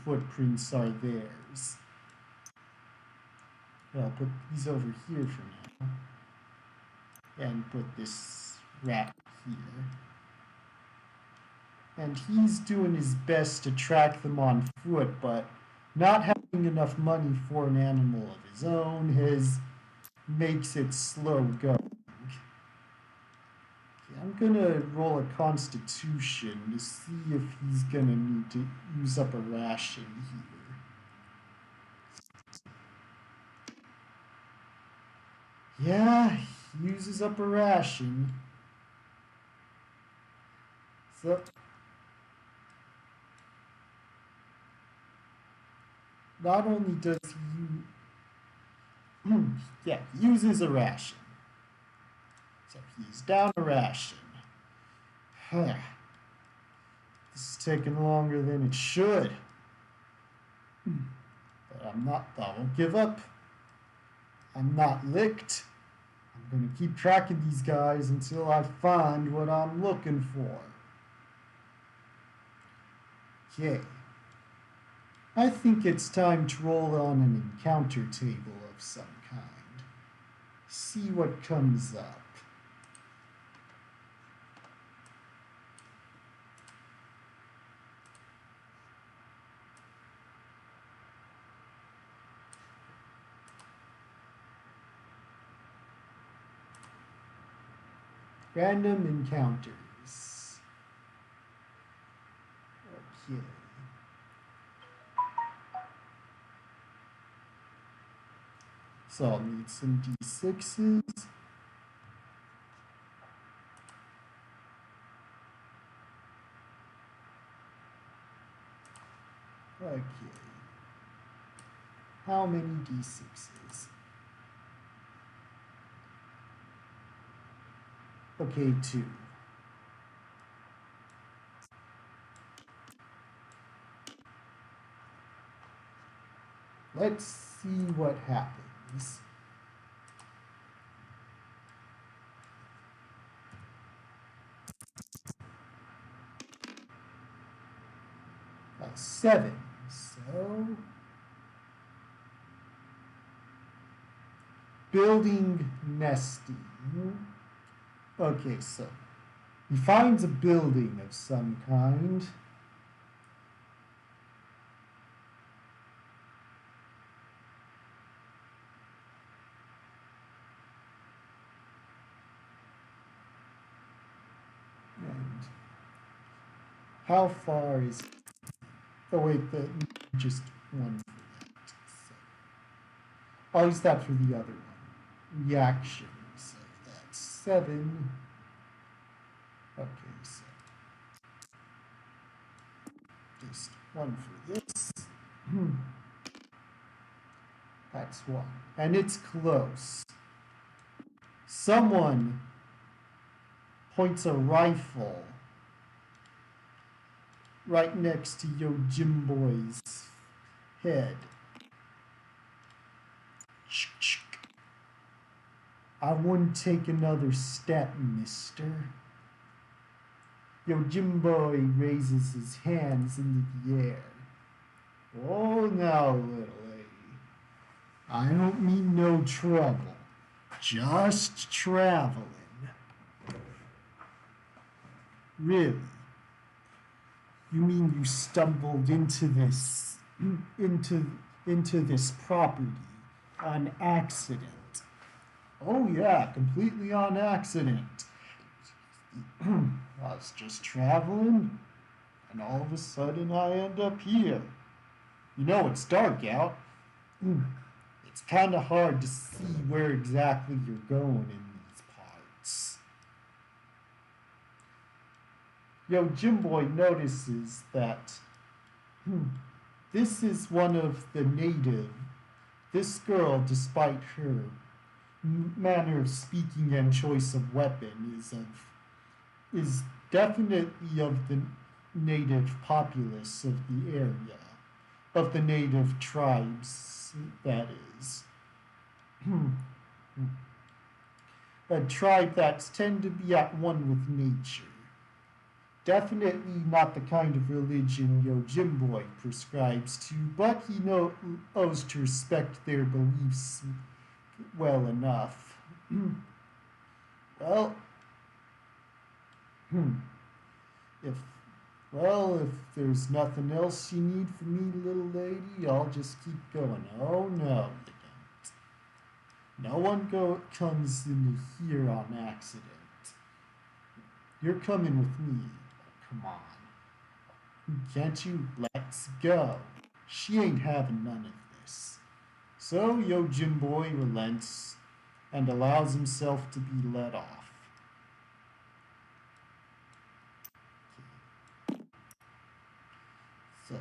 [SPEAKER 1] footprints are theirs. I'll put these over here for now, and put this rat here. And he's doing his best to track them on foot, but not having enough money for an animal of his own makes it slow going. Okay, I'm gonna roll a constitution to see if he's gonna need to use up a ration here. Yeah, he uses up a ration. So, not only does he yeah, he uses a ration. So he's down a ration. This is taking longer than it should. But I won't give up. I'm not licked. I'm going to keep tracking these guys until I find what I'm looking for. Okay. I think it's time to roll on an encounter table of some kind. See what comes up. Random encounters. Okay. So I'll need some d6s. Okay. How many d6s? Okay, 2. Let's see what happens. A 7. So, building nesting. Okay, so he finds a building of some kind. And how far is... Oh wait, just one for that. So I'll use that for the other one. Reaction. So that's 7. Okay, so just one for this. That's 1. And it's close. Someone points a rifle right next to Yojimboy's head. I wouldn't take another step, mister. Yojimboy raises his hands into the air. Oh, now, little lady. I don't mean no trouble. Just traveling. Really? You mean you stumbled into this property on accident? Oh yeah, completely on accident. I was just traveling, and all of a sudden I end up here. You know, it's dark out. It's kind of hard to see where exactly you're going in these parts. Yojimboy notices that this is one of the native. This girl, despite her manner of speaking and choice of weapon, is definitely of the native populace of the area, of the native tribes, that is. A tribe that tend to be at one with nature. Definitely not the kind of religion Yojimboy prescribes to, but he knows to respect their beliefs well enough. Well, if there's nothing else you need from me, little lady, I'll just keep going. Oh no, you don't. No one comes into here on accident. You're coming with me. Come on. Can't you? Let's go. She ain't having none of this. So Yojimboy relents and allows himself to be led off. So,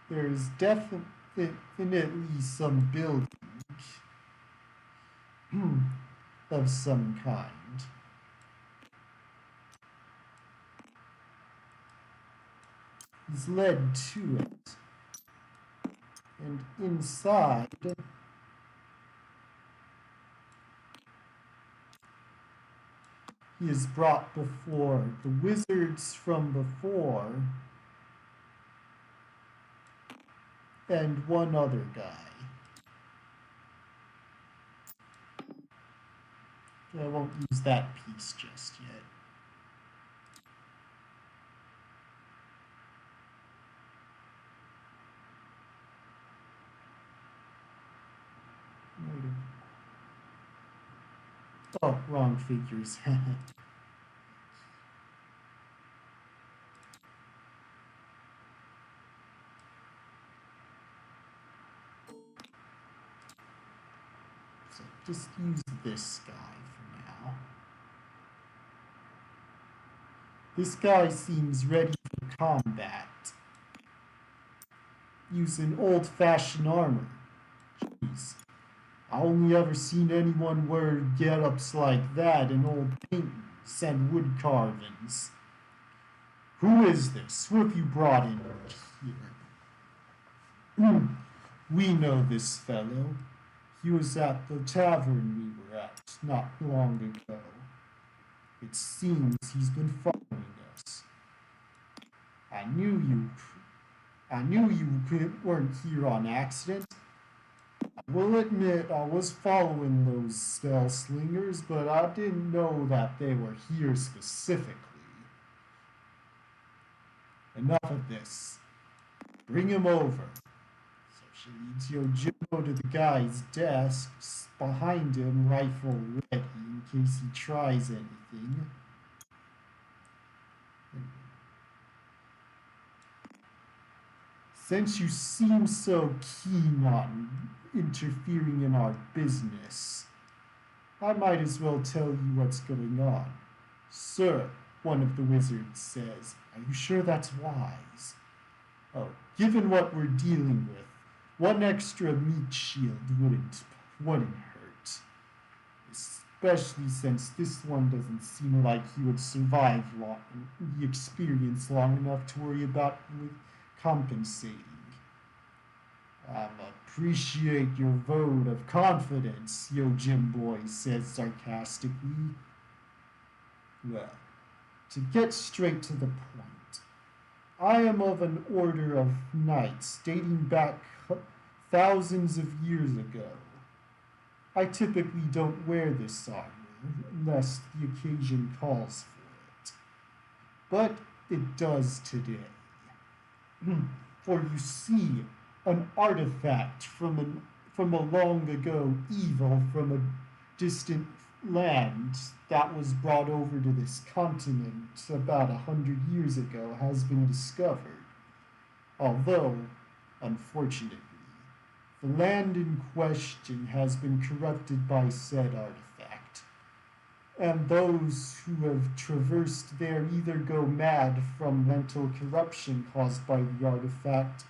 [SPEAKER 1] there's definitely some building of some kind. He's led to it, and inside he is brought before the wizards from before and one other guy. I won't use that piece just yet. Oh, wrong figures. So just use this guy for now. This guy seems ready for combat. Using old-fashioned armor. Jeez. I only ever seen anyone wear get-ups like that in old paintings and wood carvings. Who is this? Who have you brought in here? We know this fellow. He was at the tavern we were at not long ago. It seems he's been following us. I knew you weren't here on accident. I will admit I was following those spell slingers, but I didn't know that they were here specifically. Enough of this. Bring him over. So she leads Yojimbo to the guy's desk. Behind him, rifle ready in case he tries anything. Since you seem so keen on interfering in our business, I might as well tell you what's going on. Sir, one of the wizards says, are you sure that's wise? Oh, given what we're dealing with, one extra meat shield wouldn't hurt. Especially since this one doesn't seem like he would survive the experience long enough to worry about compensating. Appreciate your vote of confidence, Yojimbo says sarcastically. Well, to get straight to the point, I am of an order of knights dating back thousands of years ago. I typically don't wear this armor unless the occasion calls for it. But it does today. For you see, an artifact from a long ago evil from a distant land that was brought over to this continent about 100 years ago has been discovered. Although, unfortunately, the land in question has been corrupted by said artifact, and those who have traversed there either go mad from mental corruption caused by the artifact,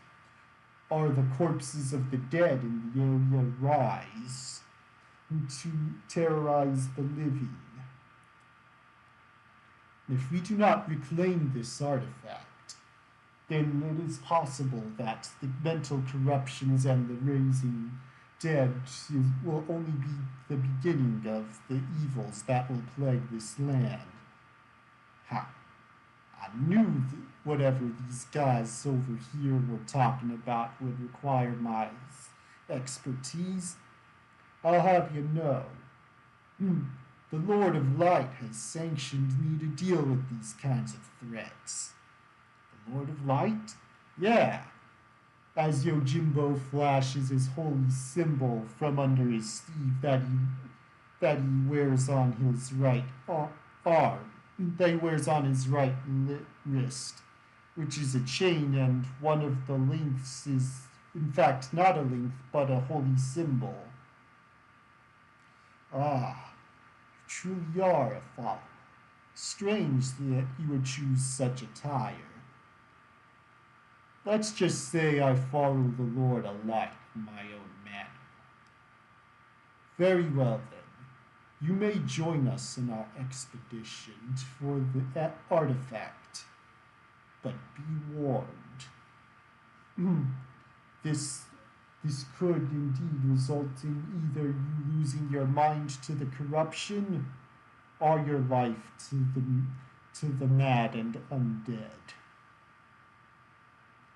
[SPEAKER 1] or the corpses of the dead in the area rise to terrorize the living. If we do not reclaim this artifact, then it is possible that the mental corruptions and the raising dead will only be the beginning of the evils that will plague this land. Ha! I knew whatever these guys over here were talking about would require my expertise. I'll have you know, the Lord of Light has sanctioned me to deal with these kinds of threats. The Lord of Light? Yeah. As Yojimbo flashes his holy symbol from under his sleeve that he wears on his right arm, that he wears on his right wrist, which is a chain, and one of the links is, in fact, not a link, but a holy symbol. Ah, you truly are a follower. Strange that you would choose such attire. Let's just say I follow the Lord alike in my own manner. Very well then. You may join us in our expedition for the artifact, but be warned. this this could indeed result in either you losing your mind to the corruption or your life to the mad and undead.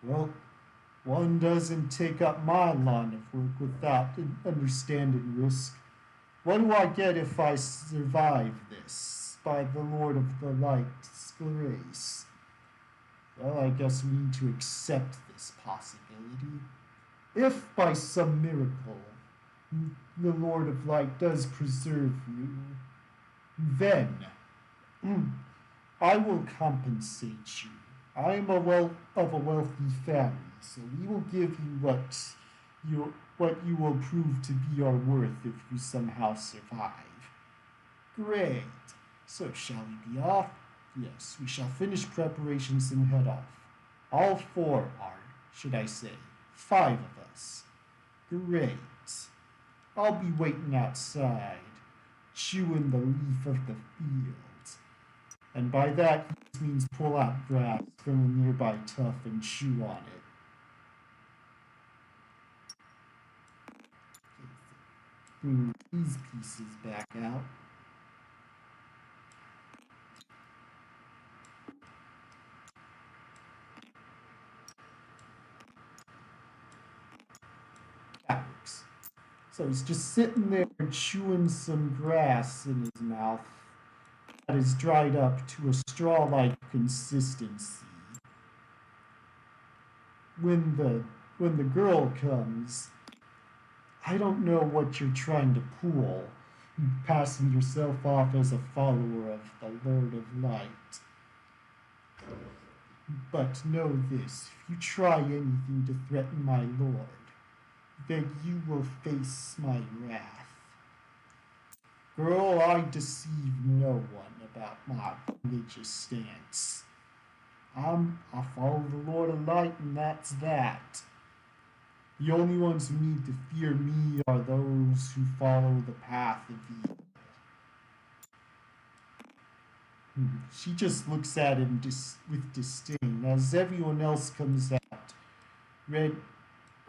[SPEAKER 1] Well, one doesn't take up my line of work without understanding risk. What do I get if I survive this? By the Lord of the Light's grace. Well, I guess we need to accept this possibility. If by some miracle the Lord of Light does preserve you, then I will compensate you. I am of a wealthy family, so we will give you what you will prove to be your worth if you somehow survive. Great. So shall we be off? Yes, we shall finish preparations and head off. All four are, should I say, 5 of us. Great. I'll be waiting outside, chewing the leaf of the field. And by that, he means pull out grass from a nearby tuft and chew on it. Bring these pieces back out. That works. So he's just sitting there chewing some grass in his mouth that is dried up to a straw-like consistency. When the girl comes, I don't know what you're trying to pull, passing yourself off as a follower of the Lord of Light. But know this, if you try anything to threaten my lord, then you will face my wrath. Girl, I deceive no one about my religious stance. I follow the Lord of Light, and that's that. The only ones who need to fear me are those who follow the path of evil. She just looks at him with disdain as everyone else comes out,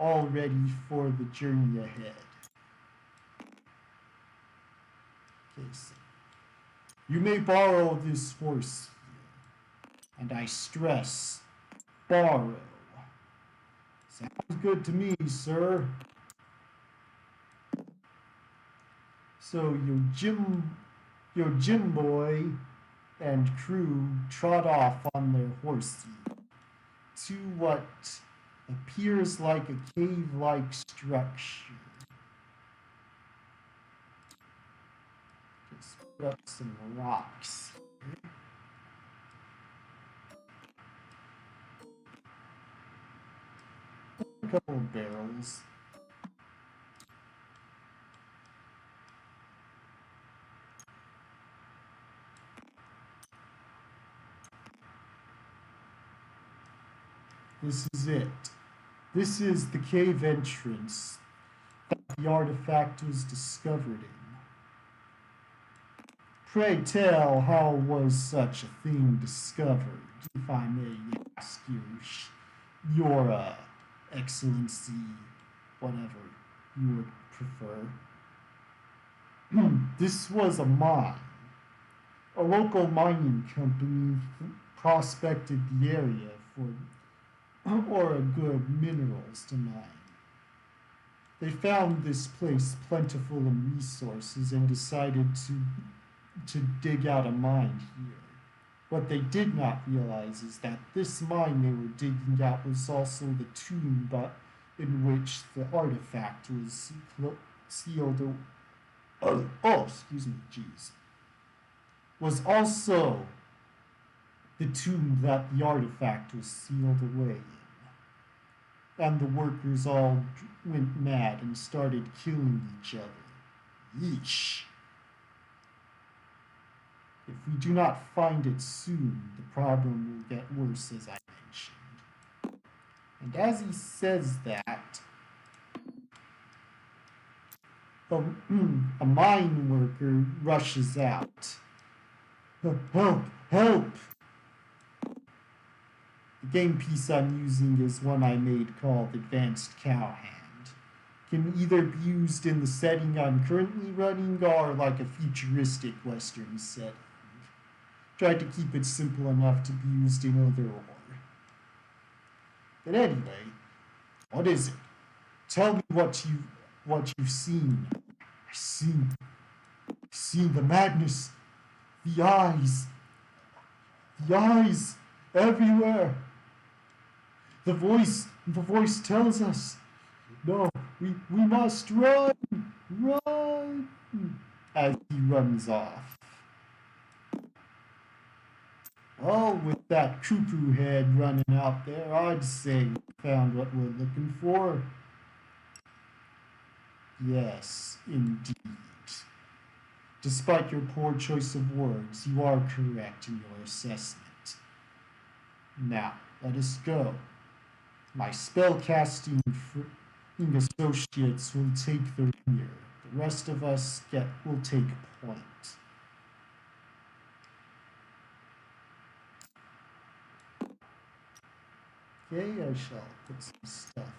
[SPEAKER 1] all ready for the journey ahead. Okay, so you may borrow this horse here, and I stress, borrow. Sounds good to me, sir. So your gym boy and crew trot off on their horses to what appears like a cave-like structure. Just put up some rocks. A couple of barrels. This is it. This is the cave entrance that the artifact was discovered in. Pray tell, how was such a thing discovered, if I may ask your excellency, whatever you would prefer. This was a mine. A local mining company prospected the area for good minerals to mine. They found this place plentiful in resources and decided to dig out a mine here. What they did not realize is that this mine they were digging out was also the tomb in which the artifact was sealed. Excuse me, jeez. Was also the tomb that the artifact was sealed away in. And the workers all went mad and started killing each other. Yeesh. If we do not find it soon, the problem will get worse, as I mentioned. And as he says that, a mine worker rushes out. Help! Help! The game piece I'm using is one I made called Advanced Cowhand. Can either be used in the setting I'm currently running or like a futuristic Western setting. Tried to keep it simple enough to be used in either or. But anyway, what is it? Tell me what you've seen. I've seen the madness, the eyes everywhere. The voice tells us, no, we must run, as he runs off. Well, with that cuckoo head running out there, I'd say we found what we're looking for. Yes, indeed. Despite your poor choice of words, you are correct in your assessment. Now, let us go. My spellcasting associates will take the rear. The rest of us will take point. Okay, I shall put some stuff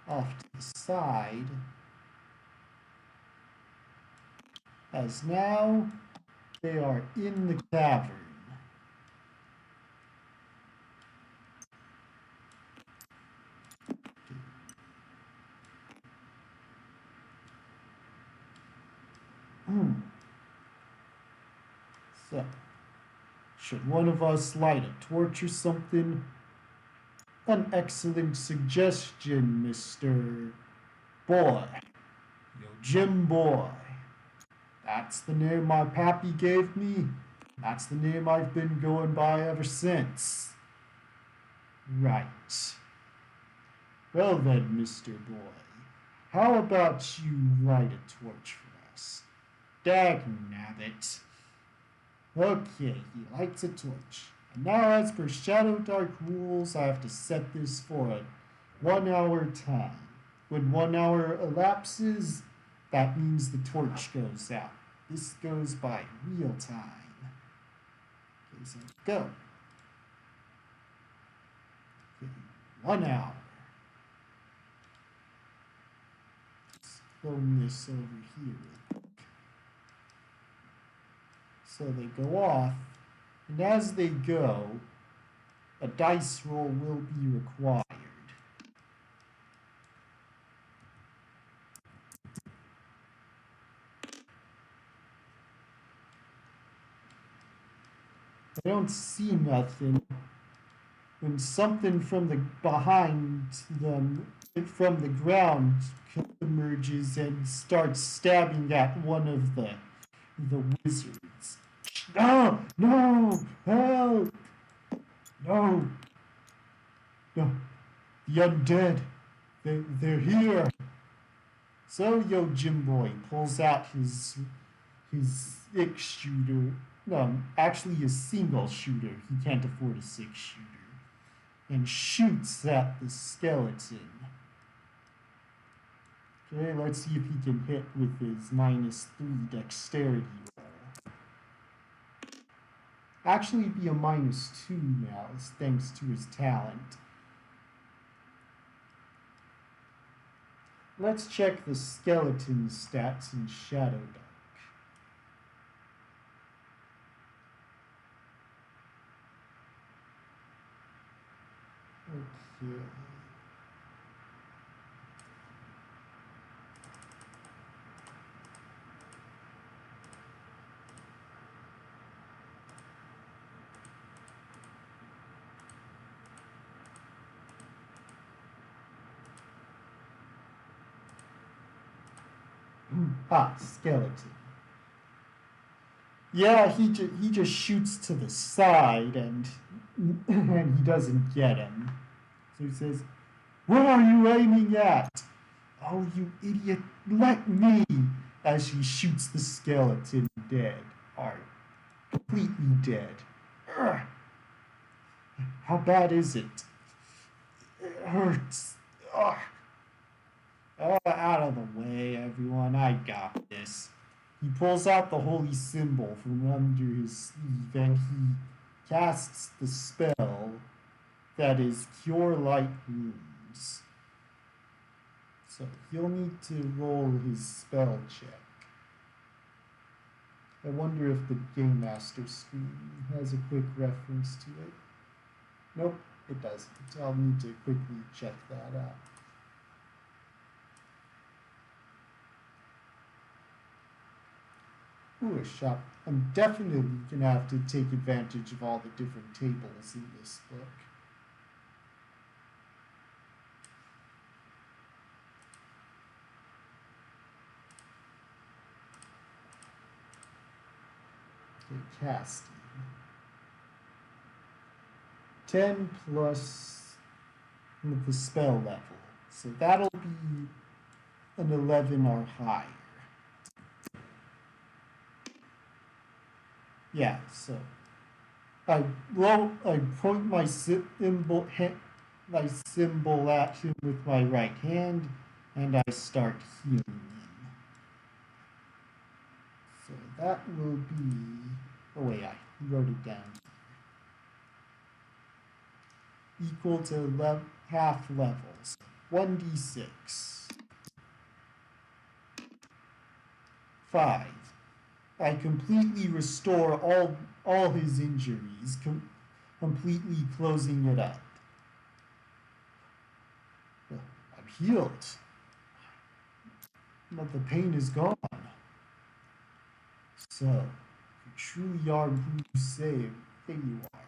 [SPEAKER 1] off to the side. As now they are in the cavern. So, should one of us light a torch or something? An excellent suggestion, Mr. Boy. Yo, Jim Boy. That's the name my pappy gave me. That's the name I've been going by ever since. Right. Well then, Mr. Boy, how about you light a torch for us? Dagnabbit. Okay, he lights a torch. And now, as per Shadow Dark rules, I have to set this for a 1 hour time. When 1 hour elapses, that means the torch goes out. This goes by real time. Okay, so go. Okay, 1 hour. Let's clone this over here real quick. So they go off, and as they go, a dice roll will be required. I don't see nothing when something from the behind them, from the ground, emerges and starts stabbing at one of the wizards. No! No! Help! No! No! The undead! They're here! So Yo Jim Boy pulls out his six shooter. No, actually a single shooter. He can't afford a 6-shooter. And shoots at the skeleton. Okay, let's see if he can hit with his -3 dexterity roll. Actually be a -2 now, thanks to his talent. Let's check the skeleton stats in Shadow Dark. Okay. Skeleton. Yeah, he just shoots to the side and he doesn't get him. So he says, "What are you aiming at?" "Oh, you idiot, let me! as she shoots the skeleton dead. Or completely dead. Ugh. How bad is it? It hurts. Ugh. Oh, out of the way, everyone. I got this. He pulls out the holy symbol from under his sleeve and he casts the spell that is Cure Light Wounds. So he'll need to roll his spell check. I wonder if the Game Master screen has a quick reference to it. Nope, it doesn't. I'll need to quickly check that out. Ooh, a shop. I'm definitely going to have to take advantage of all the different tables in this book. Okay, casting. 10 plus the spell level. So that'll be an 11 or higher. Yeah, so I point my symbol at him with my right hand, and I start healing him. So that will be. Oh wait, I wrote it down. Equal to half levels. 1d6. 5. I completely restore all his injuries, completely closing it up. Well, I'm healed. But the pain is gone. So, you truly are who you say you are.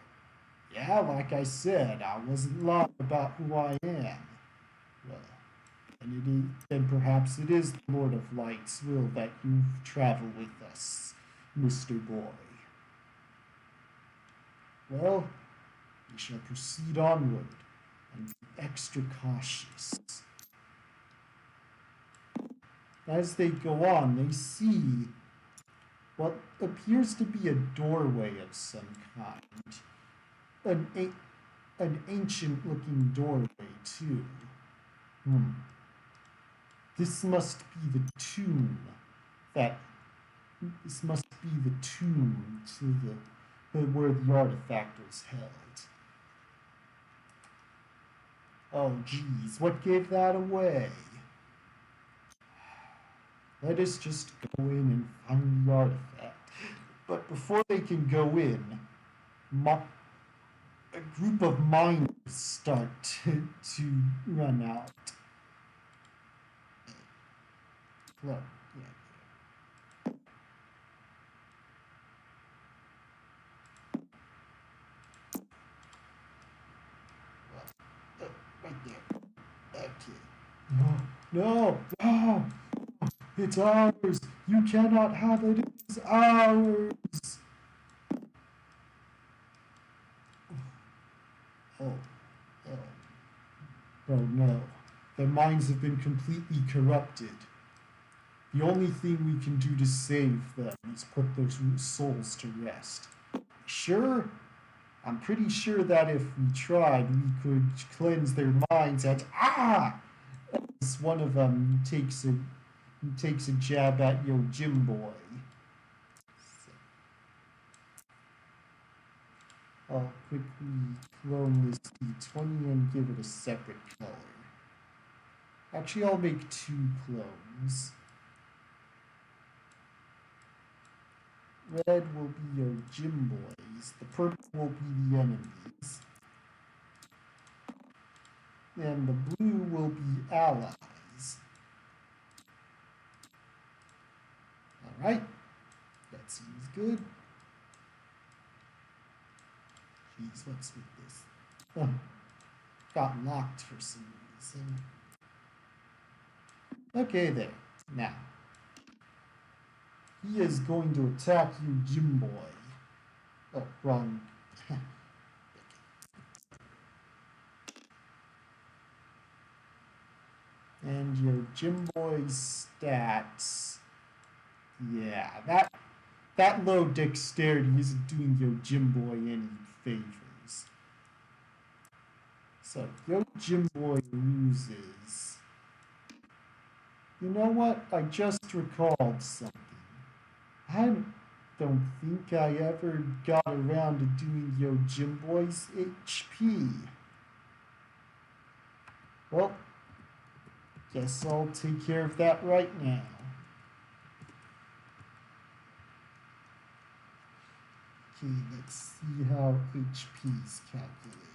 [SPEAKER 1] Yeah, like I said, I wasn't lying about who I am. Well, and perhaps it is the Lord of Light's will that you travel with us, Mr. Boy. Well, we shall proceed onward and be extra cautious. As they go on, they see what appears to be a doorway of some kind. An ancient-looking doorway, too. This must be the tomb This must be the tomb where the artifact was held. Oh, geez, what gave that away? Let us just go in and find the artifact. But before they can go in, a group of miners start to run out. Look, yeah. Well, right there. Okay. No, no, no! It's ours! You cannot have it! It's ours! Oh, oh. Oh no. Their minds have been completely corrupted. The only thing we can do to save them is put their souls to rest. Sure? I'm pretty sure that if we tried, we could cleanse their minds and as one of them takes a jab at your gym boy. So, I'll quickly clone this D20 and give it a separate color. Actually, I'll make 2 clones. Red will be your gym boys. The purple will be the enemies. And the blue will be allies. Alright. That seems good. Jeez, what's with this? Oh, got locked for some reason. Okay, there. Now. He is going to attack you, gym boy. Oh, wrong. And your gym boy's stats Yeah, that low dexterity isn't doing Yojimboy any favors. So Yojimboy loses. You know what? I just recalled something. I don't think I ever got around to doing Yojimboy's HP. Well, guess I'll take care of that right now. Okay, let's see how HP is calculated.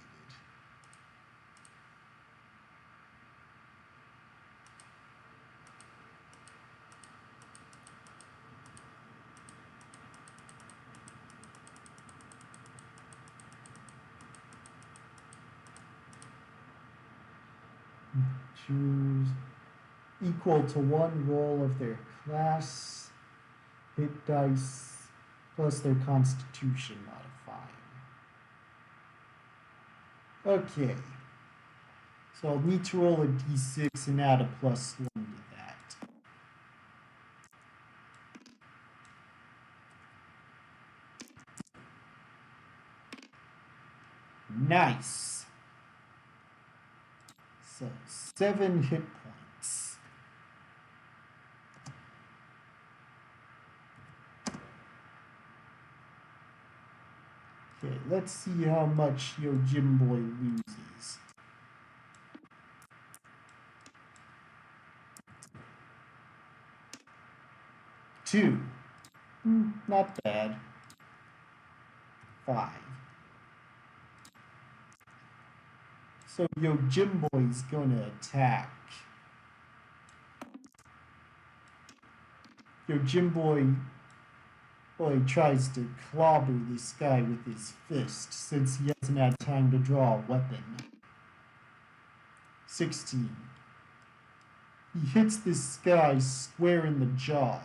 [SPEAKER 1] Choose equal to one roll of their class, hit dice, plus their constitution modifier. Okay. So I'll need to roll a d6 and add a +1 to that. Nice. So 7 hit points. Okay, let's see how much Yojimboy loses. Two. Not bad. 5. So Yojimboy's gonna attack. Yojimboy tries to clobber this guy with his fist since he hasn't had time to draw a weapon. 16. He hits this guy square in the jaw.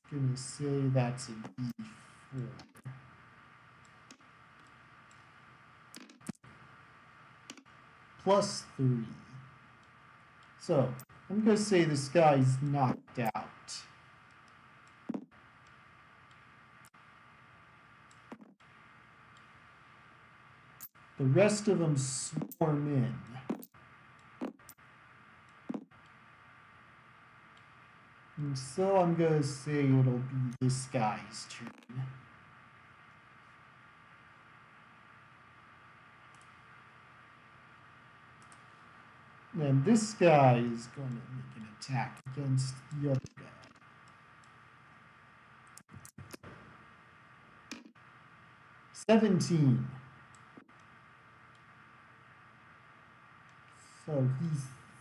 [SPEAKER 1] Gonna say that's a D4. +3. So, I'm gonna say this guy's knocked out. The rest of them swarm in. And so I'm gonna say it'll be this guy's turn. And this guy is going to make an attack against the other guy. 17. So he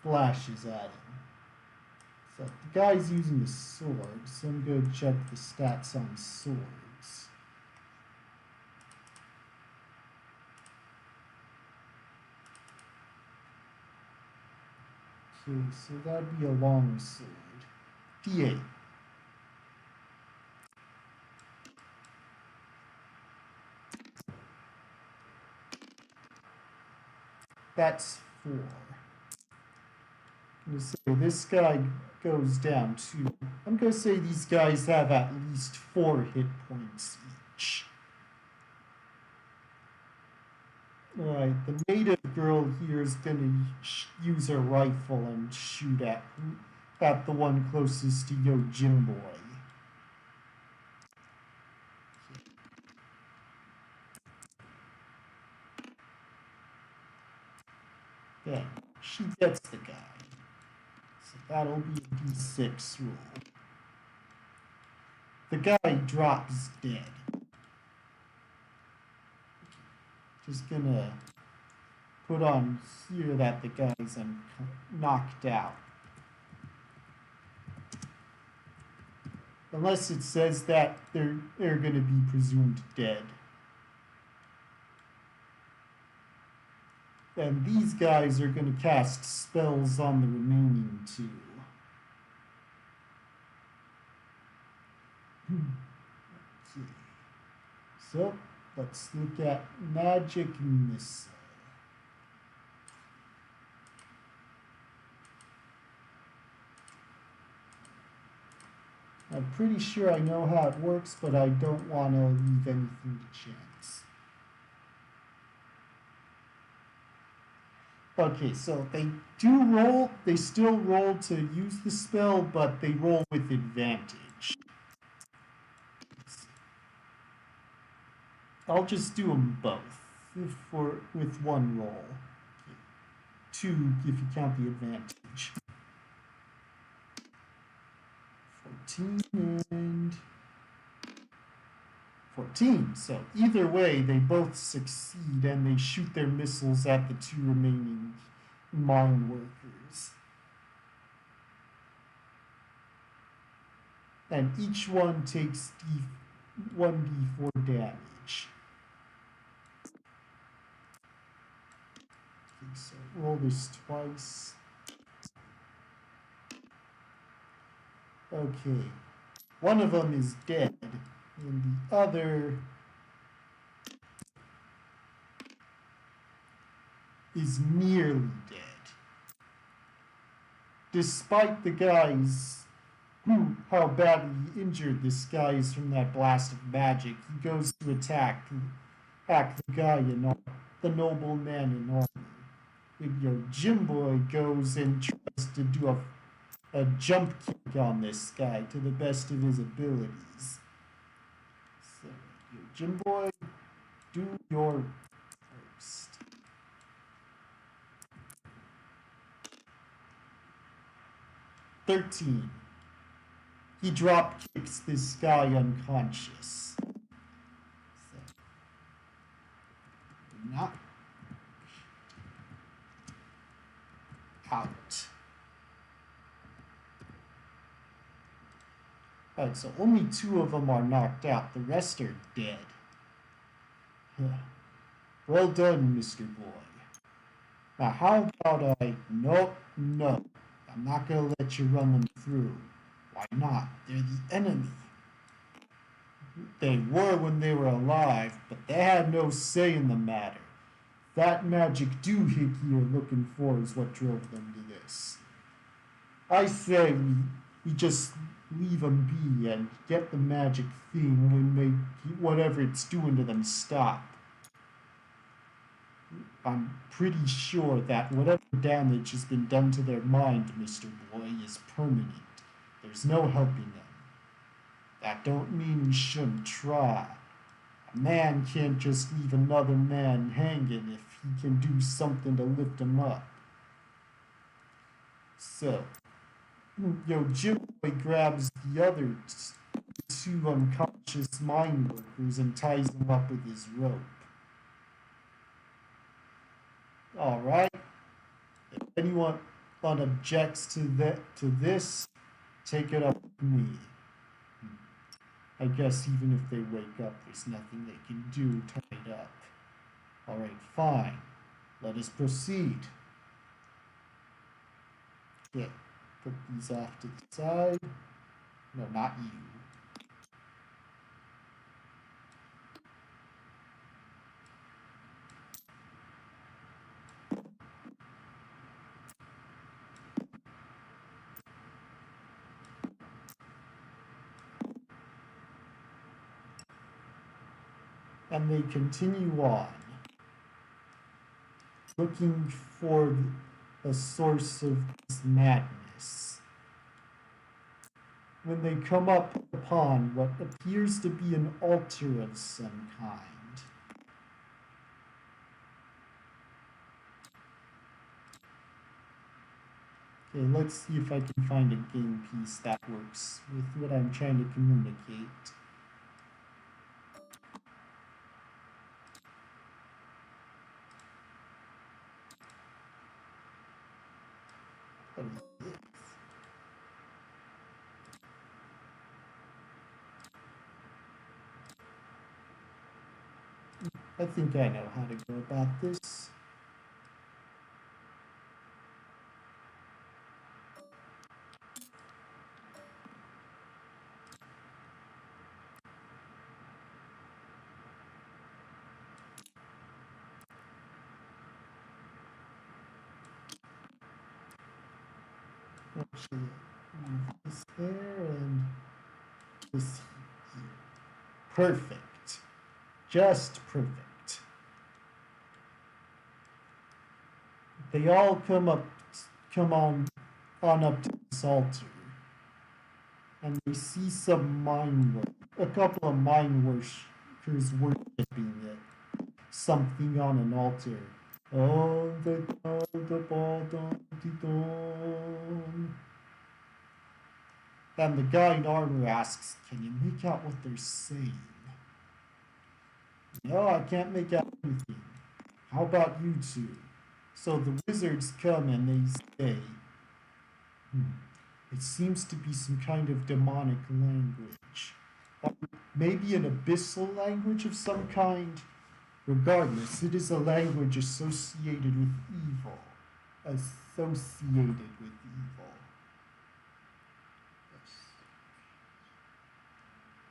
[SPEAKER 1] flashes at him. So the guy's using a sword, so I'm going to check the stats on swords. Okay, so that'd be a long sword. D8. That's 4. I'm going to say this guy goes down 2. I'm going to say these guys have at least 4 hit points each. Alright, the native girl here is going to use her rifle and shoot at the one closest to Yojimboy. Then she gets the guy. So that'll be a D6 roll. The guy drops dead. Just gonna put on here that the guy's knocked out. Unless it says that they're gonna be presumed dead. And these guys are gonna cast spells on the remaining 2. Okay. So let's look at Magic Missile. I'm pretty sure I know how it works, but I don't want to leave anything to chance. Okay, so they do roll, they still roll to use the spell, but they roll with advantage. I'll just do them both with one roll. Two if you count the advantage. 14 and 14. So either way, they both succeed and they shoot their missiles at the two remaining mine workers. And each one takes 1d4 damage. Okay, so roll this twice. Okay. One of them is dead, and the other is nearly dead. Despite the guys, how badly injured this guy is from that blast of magic, he goes to attack the guy in the noble man in armor. Jim Boy goes and tries to do a jump kick on this guy to the best of his abilities. So, Jim Boy, do your first. "13. He drop kicks this guy unconscious. So, not out. Alright, so only 2 of them are knocked out. The rest are dead. Well done, Mr. Boy. Now, how about no, I'm not going to let you run them through. Why not? They're the enemy. They were when they were alive, but they had no say in the matter. That magic doohickey you're looking for is what drove them to this. I say we just leave them be and get the magic thing and make whatever it's doing to them stop. I'm pretty sure that whatever damage has been done to their mind, Mr. Boy, is permanent. There's no helping them. That don't mean we shouldn't try. A man can't just leave another man hanging if he can do something to lift him up. So, Jim Boy grabs the other 2 unconscious mine workers and ties them up with his rope. Alright. If anyone objects to this, take it up with me. I guess even if they wake up, there's nothing they can do tied up. Alright, fine. Let us proceed. Okay, put these off to the side. No, not you. And they continue on, looking for the source of this madness. When they come up upon what appears to be an altar of some kind. Okay, let's see if I can find a game piece that works with what I'm trying to communicate. I think I know how to go about this. Actually, move this there and This here. Perfect. Just perfect. They all come on up to this altar. And they see a couple of mine worshipers worshiping it. Something on an altar. Oh, the And the guy in armor asks, "Can you make out what they're saying?" "No, I can't make out anything." "How about you two?" So the wizards come and they say, "It seems to be some kind of demonic language. Or maybe an abyssal language of some kind. Regardless, it is a language associated with evil. Associated with evil.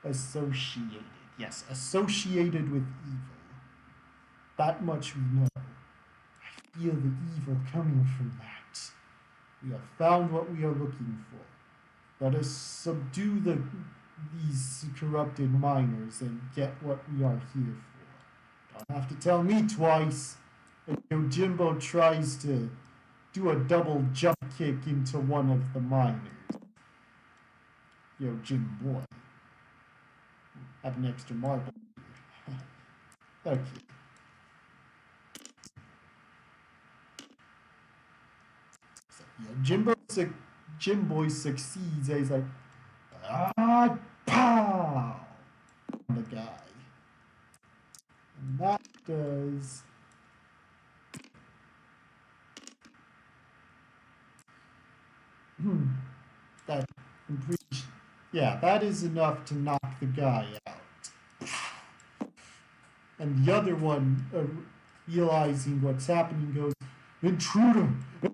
[SPEAKER 1] Associated. Yes, associated with evil. That much we know. I feel the evil coming from that. We have found what we are looking for. Let us subdue these corrupted miners and get what we are here for. Don't have to tell me twice. If Yojimbo tries to do a double jump kick into one of the miners. Yojimbo. Have an extra marble. Okay. So, Jimboy succeeds. And he's like, pow! On the guy. And that does. That, yeah, that is enough to knock the guy out. And the other one, realizing what's happening, goes, "Intruder!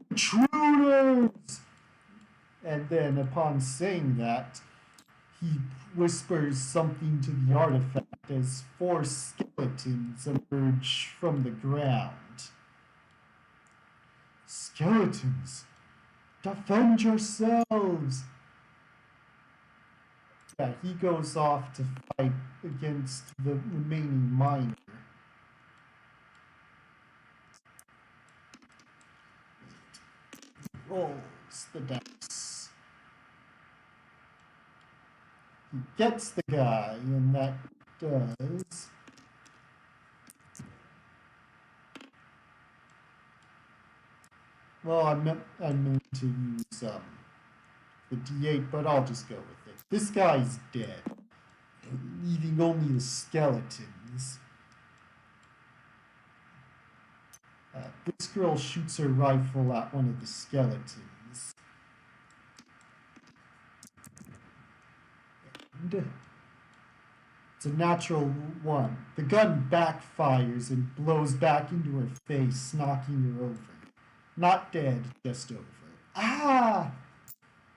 [SPEAKER 1] Intruders!" And then upon saying that, he whispers something to the artifact as 4 skeletons emerge from the ground. "Skeletons! Defend yourselves!" Yeah, he goes off to fight against the remaining miner. Rolls the dice. He gets the guy, and that does. Well, I meant to use the D8, but I'll just go with it. This guy's dead, leaving only the skeletons. This girl shoots her rifle at one of the skeletons. And it's a natural 1. The gun backfires and blows back into her face, knocking her over. Not dead, just over. Ah!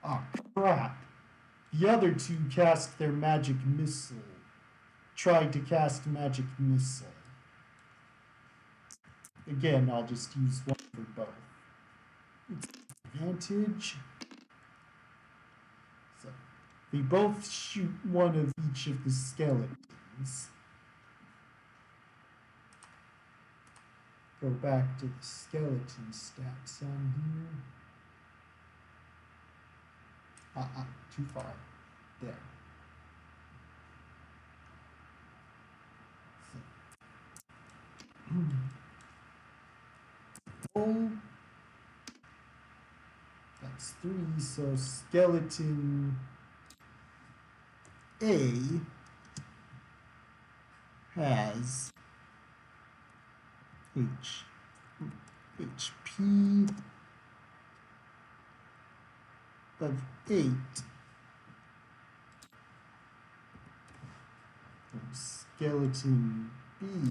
[SPEAKER 1] Oh, crap. The other 2 cast their magic missile. Tried to cast magic missile. Again, I'll just use 1 for both. It's advantage. So, they both shoot 1 of each of the skeletons. Go back to the skeleton stats on here. Too far. There. So. Oh. That's 3, so skeleton A has HP of 8. Skeleton B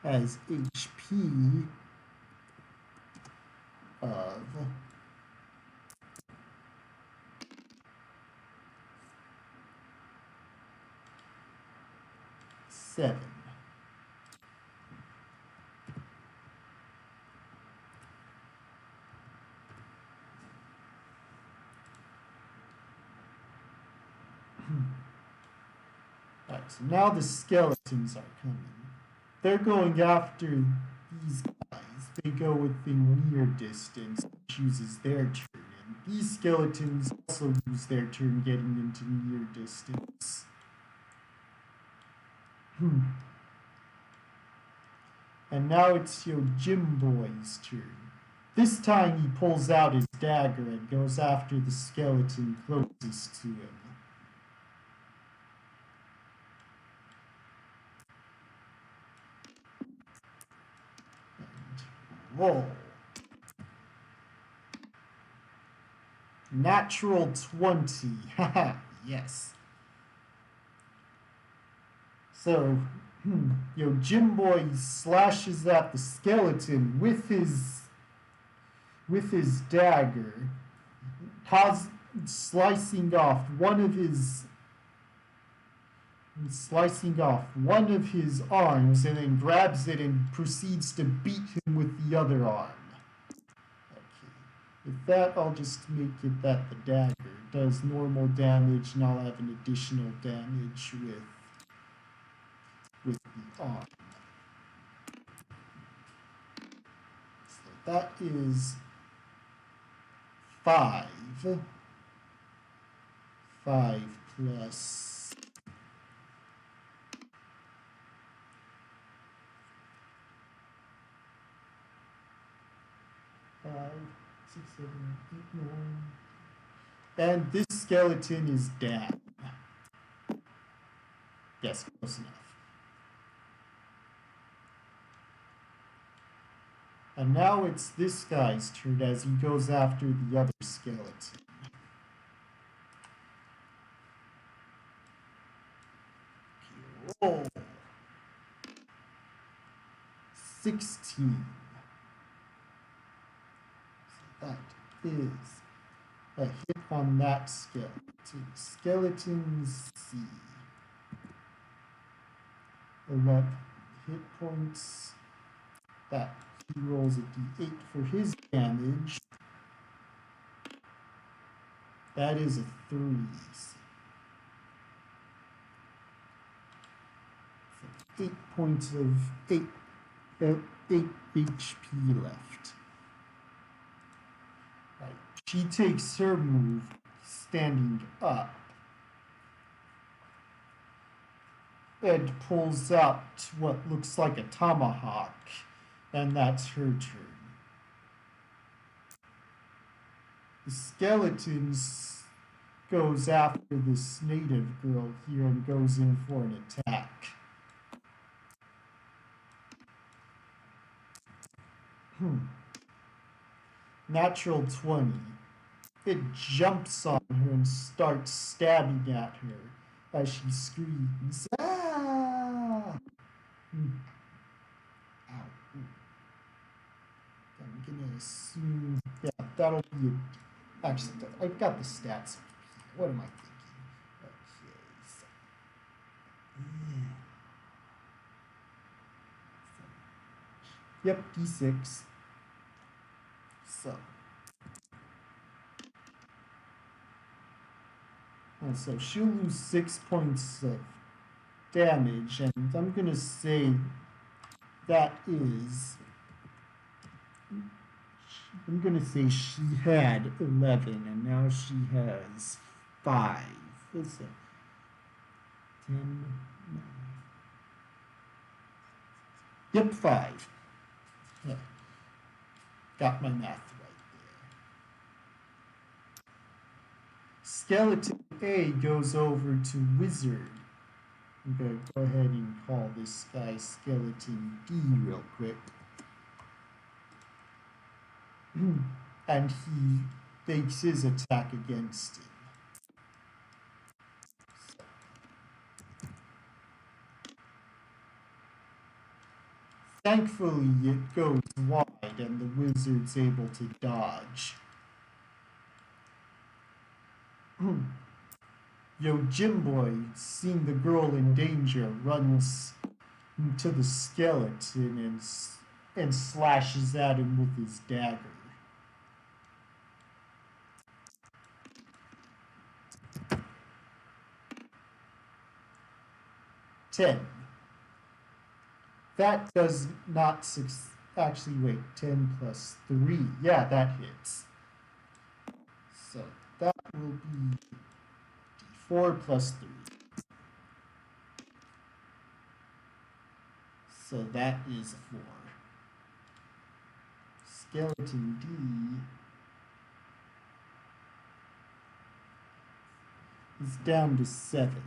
[SPEAKER 1] has HP of 7. so now the skeletons are coming. They're going after these guys. They go within near distance, which uses their turn. And these skeletons also use their turn getting into near distance. And now it's Jimboy's turn. This time he pulls out his dagger and goes after the skeleton closest to him. And roll. Natural 20. Haha, yes. So, Jimboy slashes at the skeleton with his dagger, slicing off one of his arms, and then grabs it and proceeds to beat him with the other arm. Okay. With that, I'll just make it that the dagger does normal damage, and I'll have an additional damage with the arm. So that is 5. 5 plus 5, 6, 7, 8, 9. And this skeleton is down. Yes, close enough. And now it's this guy's turn as he goes after the other skeleton. Roll. 16. So that is a hit on that skeleton. Skeletons C. 11 hit points. That he rolls a d8 for his damage. That is a 3. So 8 points of 8 HP left. Right. She takes her move standing up and pulls out what looks like a tomahawk, and that's her turn. The skeletons goes after this native girl here and goes in for an attack. Natural 20. It jumps on her and starts stabbing at her as she screams, "Ah!" Ow. I'm gonna assume, yeah, that'll be a, actually, I've got the stats. What am I thinking? Okay, so, yeah. Yep, D6. So she'll lose 6 points of damage, and I'm gonna say that is, I'm gonna say she had 11 and now she has 5. What's that? 10, 9. Yep, 5. Yeah. Got my math right there. Skeleton A goes over to Wizard. I'm going to go ahead and call this guy Skeleton D real quick. And he makes his attack against him. Thankfully, it goes wide and the wizard's able to dodge. Jimboy, seeing the girl in danger, runs to the skeleton and slashes at him with his dagger. 10. That does not actually wait, 10 plus 3. Yeah, that hits. So that will be d4 plus 3. So that is 4. Skeleton D is down to 7.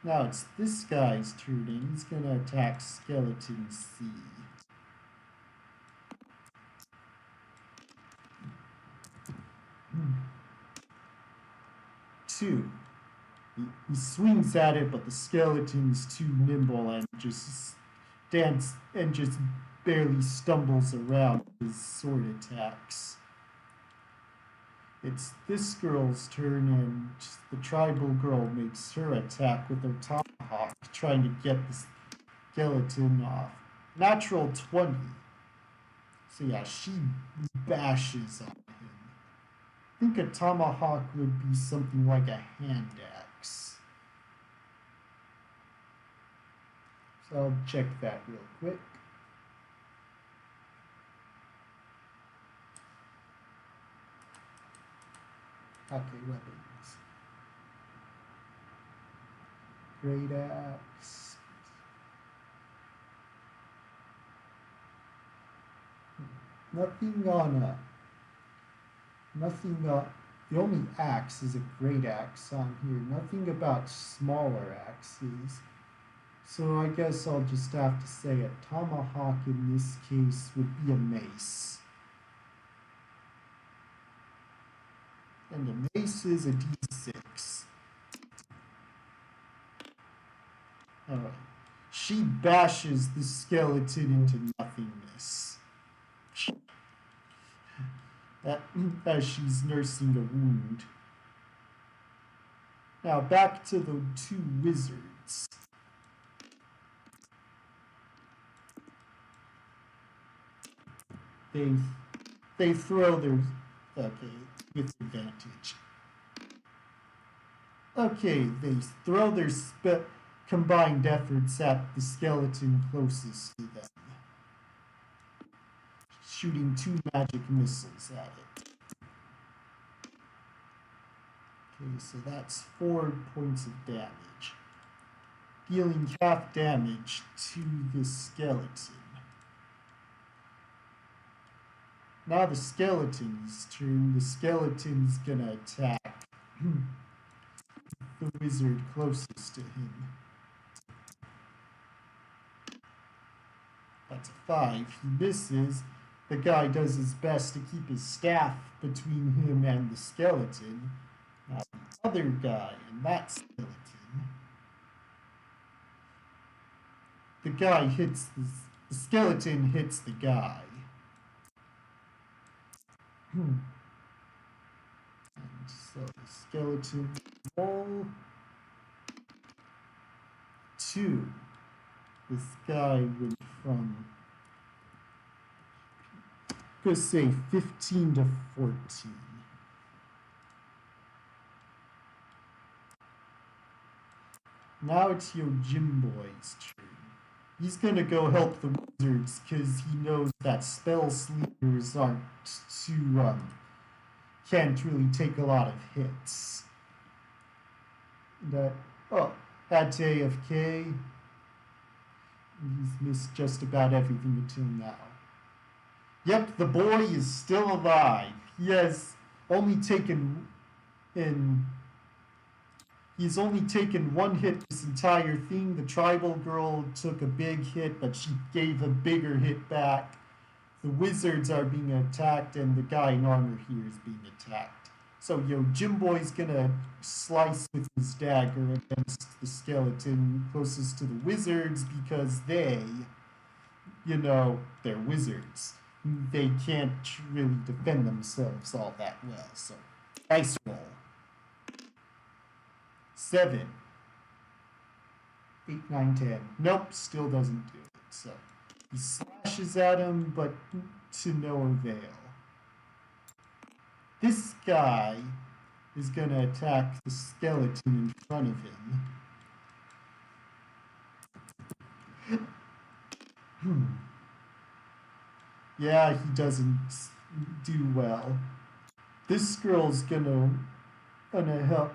[SPEAKER 1] Now it's this guy's turn, and he's going to attack Skeleton C. Two. He swings at it, but the skeleton's too nimble and just barely stumbles around his sword attacks. It's this girl's turn, and the tribal girl makes her attack with her tomahawk, trying to get the skeleton off. Natural 20. So yeah, she bashes on him. I think a tomahawk would be something like a hand axe. So I'll check that real quick. Okay, weapons. Great axe. The only axe is a great axe on here. Nothing about smaller axes. So I guess I'll just have to say a tomahawk in this case would be a mace. And a mace is a d6. Alright. She bashes the skeleton into nothingness. As she's nursing a wound. Now back to the two wizards. They throw their... Okay, with advantage. Okay, they throw their combined efforts at the skeleton closest to them, shooting 2 magic missiles at it. Okay, so that's 4 points of damage, dealing half damage to the skeleton. Now the skeleton's turn. The skeleton's gonna attack the wizard closest to him. That's a 5. He misses. The guy does his best to keep his staff between him and the skeleton. Now the other guy and that skeleton. The skeleton hits the guy. And so the skeleton roll 2. This guy went from, I'm going to say 15 to 14. Now it's your Jim Boy's turn. He's going to go help the wizards because he knows that spell sleepers can't really take a lot of hits. Had to AFK. He's missed just about everything until now. Yep, the boy is still alive. He's only taken 1 hit this entire thing. The tribal girl took a big hit, but she gave a bigger hit back. The wizards are being attacked, and the guy in armor here is being attacked. So, Jim Boy's gonna slice with his dagger against the skeleton closest to the wizards because they're wizards. They can't really defend themselves all that well. So, dice roll. 7. 8, 9, 10. Nope, still doesn't do it. So, he slashes at him, but to no avail. This guy is gonna attack the skeleton in front of him. Yeah, he doesn't do well. This girl's gonna help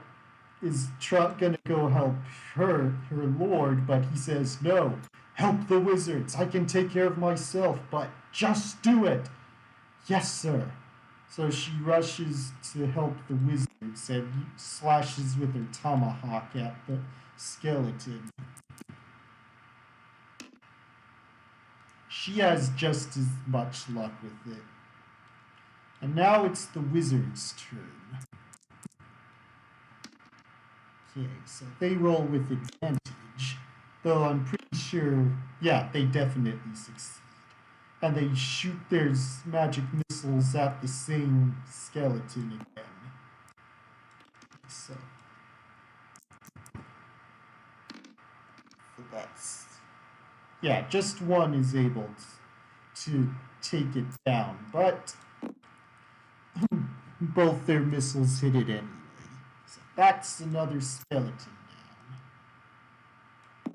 [SPEAKER 1] gonna go help her lord, but he says no. Help the wizards. I can take care of myself, but just do it. Yes, sir. So she rushes to help the wizards and slashes with her tomahawk at the skeleton. She has just as much luck with it. And now it's the wizard's turn. Okay, so they roll with advantage. Though I'm pretty sure, yeah, they definitely succeed. And they shoot their magic missiles at the same skeleton again. So that's... Yeah, just one is able to take it down, but both their missiles hit it anyway. So that's another skeleton down.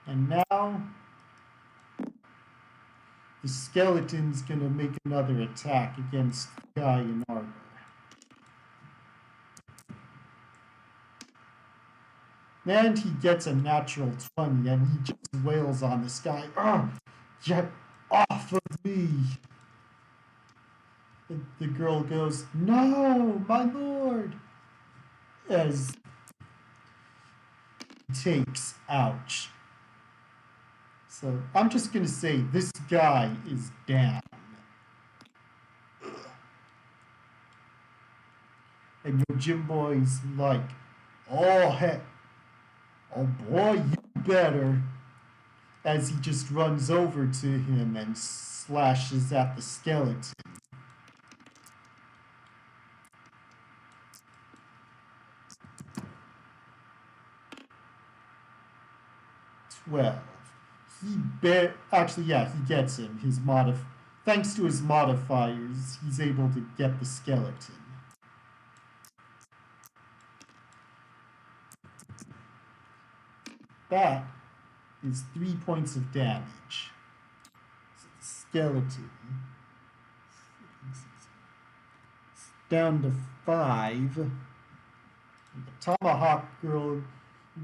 [SPEAKER 1] And now the skeleton's gonna make another attack against the guy in armor. And he gets a natural 20 and he just wails on this guy. Oh, get off of me! The girl goes, no, my lord! As he takes, ouch. So I'm just gonna say this guy is down. And your gym boy's like, oh heck, oh boy, you better. As he just runs over to him and slashes at the skeleton. 12. Actually, yeah, he gets him. Thanks to his modifiers, he's able to get the skeleton. That is 3 points of damage. So the skeleton is down to 5. And the tomahawk girl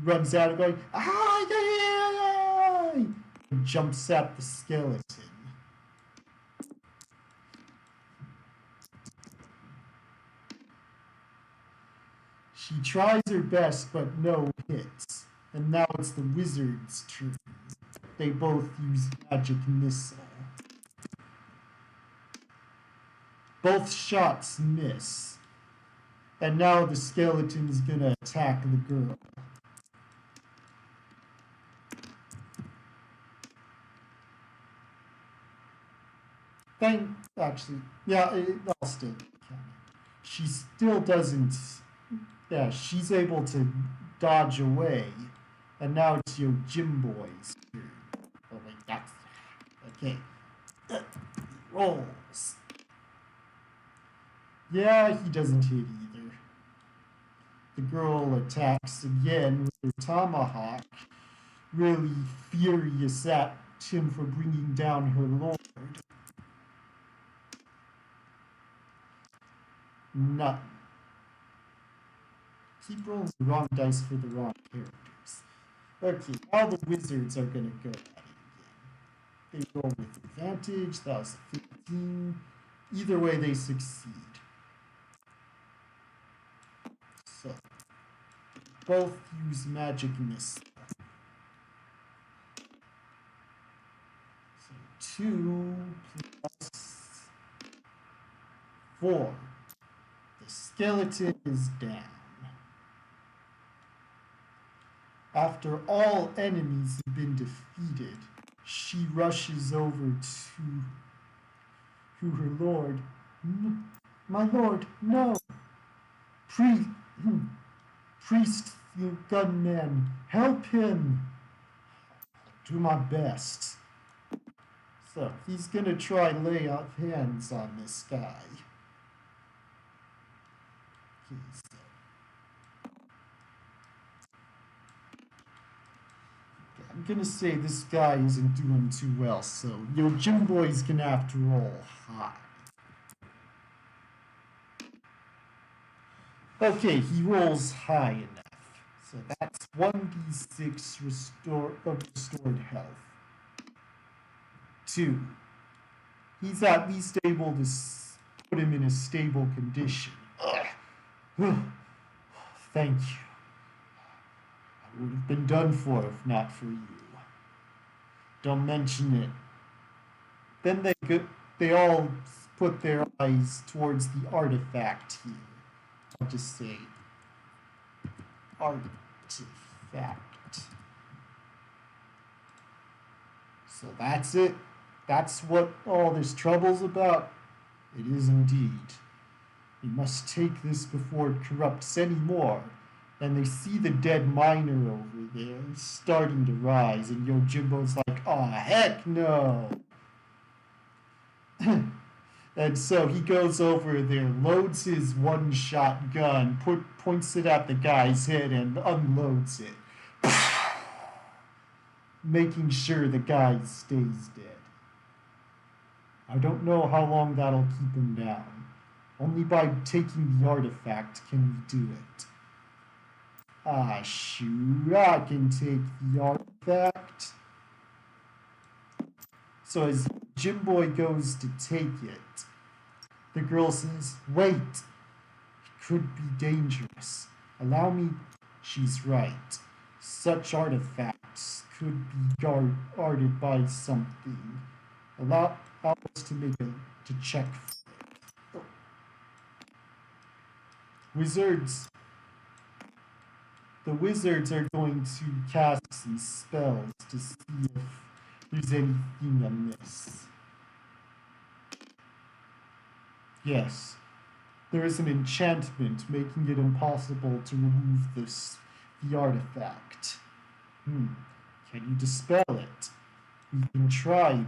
[SPEAKER 1] runs out going, ah, and jumps at the skeleton. She tries her best, but no hits. And now it's the wizard's turn. They both use magic missile. Both shots miss. And now the skeleton is gonna attack the girl. Actually, yeah, I'll still count it. She still doesn't. Yeah, she's able to dodge away, and now it's your gym boy's turn. Oh wait, that's okay. Rolls. Yeah, he doesn't hit either. The girl attacks again with her tomahawk, really furious at him for bringing down her lord. Nothing. Keep rolling the wrong dice for the wrong characters. Okay, now the wizards are gonna go at it again. They roll with advantage. That was 15. Either way, they succeed. So, both use magic missile. So 2 plus 4. The skeleton is down. After all enemies have been defeated, she rushes over to her lord. My lord, no! Priest, you gunman, help him! I'll do my best. So, he's gonna try lay off hands on this guy. Okay, so I'm gonna say this guy isn't doing too well, so Yojimbo's gonna have to roll high. Okay, he rolls high enough. So that's 1d6 restored health. 2. He's at least able to put him in a stable condition. Thank you. I would have been done for if not for you. Don't mention it. Then they all put their eyes towards the artifact here. I'll just say artifact. So that's it. That's what all this trouble's about. It is indeed. We must take this before it corrupts any more. And they see the dead miner over there starting to rise, and Yojimbo's like, "Aw, heck no!" And so he goes over there, loads his one-shot gun, points it at the guy's head, and unloads it, making sure the guy stays dead. I don't know how long that'll keep him down. Only by taking the artifact can we do it. Ah, shoot, I can take the artifact. So as Jimboy goes to take it, the girl says, "Wait, it could be dangerous. Allow me." She's right. Such artifacts could be guarded by something. Allow us to check for it. The wizards are going to cast some spells to see if there's anything amiss. Yes, there is an enchantment making it impossible to remove the artifact. Can you dispel it? We can try.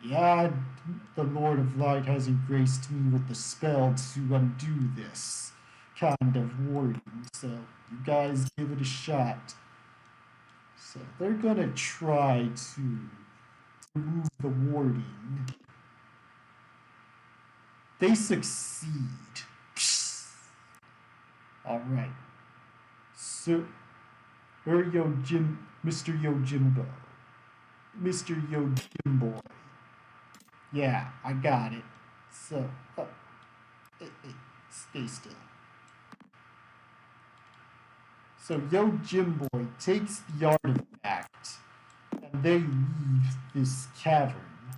[SPEAKER 1] Yeah, the Lord of Light has graced me with the spell to undo this kind of warding, so you guys give it a shot. So they're gonna try to remove the warding. They succeed. Alright. So, Mr. Yojimbo. Mr. Yojimboy. Yeah, I got it. So, stay still. So Yojimboy takes the artifact, and they leave this cavern.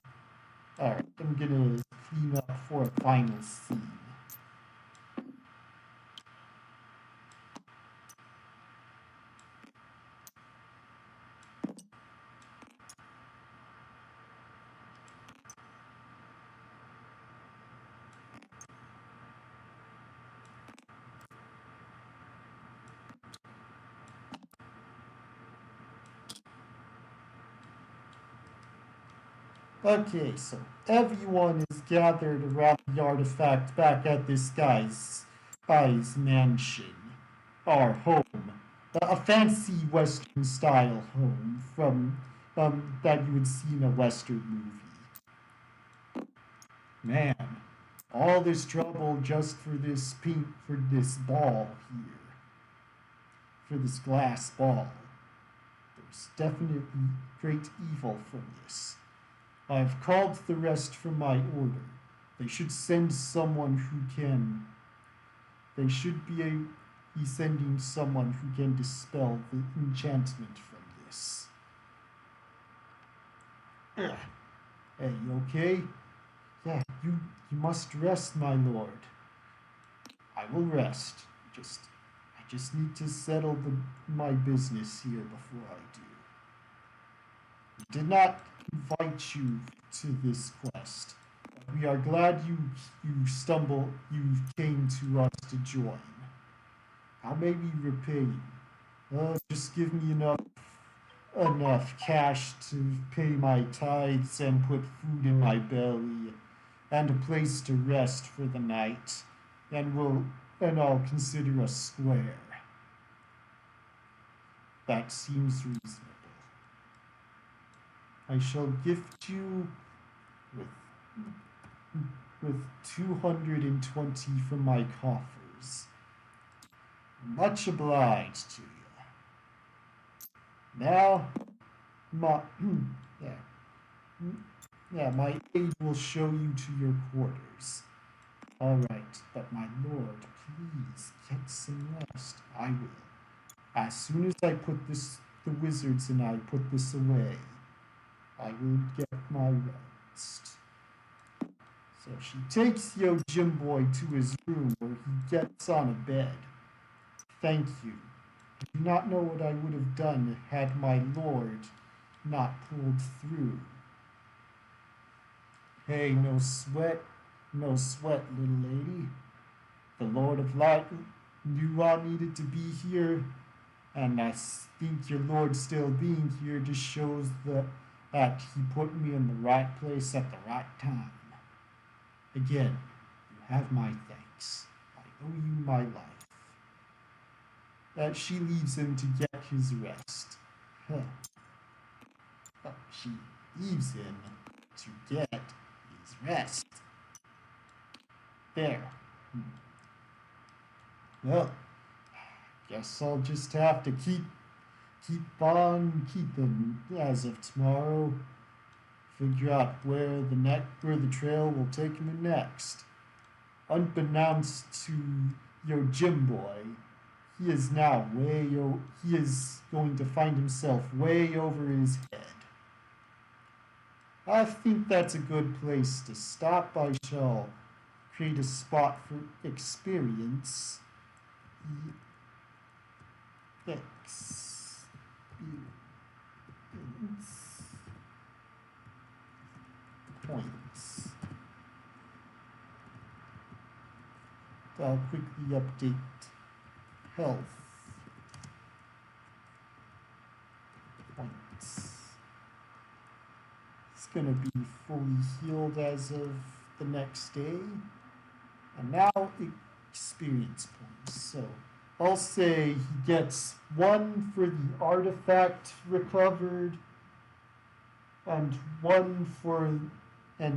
[SPEAKER 1] Alright, I'm gonna clean up for a final scene. Okay, so everyone is gathered around the artifact back at this guy's mansion, our home, a fancy Western style home from that you would see in a Western movie. Man, all this trouble just for this ball here, for this glass ball. There's definitely great evil from this. I've called the rest from my order. They should send someone who can. They should be sending someone who can dispel the enchantment from this. Hey, you okay? Yeah, you must rest, my lord. I will rest. I just need to settle my business here before I do. We did not invite you to this quest. We are glad you came to us to join. How may we repay you? Just give me enough cash to pay my tithes and put food in my belly. and a place to rest for the night, and I'll consider a square. That seems reasonable. I shall gift you with 220 from my coffers. Much obliged to you. Now, my my aide will show you to your quarters. All right, but my lord, please get some rest. I will. As soon as I put the wizards and I put this away, I will get my rest. So she takes Yo Jim Boy to his room where he gets on a bed. Thank you. I do not know what I would have done had my lord not pulled through. Hey, no sweat, little lady. The Lord of Light knew I needed to be here, and I think your Lord still being here just shows that he put me in the right place at the right time. Again, you have my thanks. I owe you my life. She leaves him to get his rest. She leaves him to get his rest. There. Well, guess I'll just have to keep on keeping as of tomorrow. Figure out where the trail will take me next. Unbeknownst to your Jim Boy, he is going to find himself way over his head. I think that's a good place to stop. I shall create a spot for experience. Points. I'll quickly update health points. It's going to be fully healed as of the next day. And now experience points. So I'll say he gets 1 for the artifact recovered, and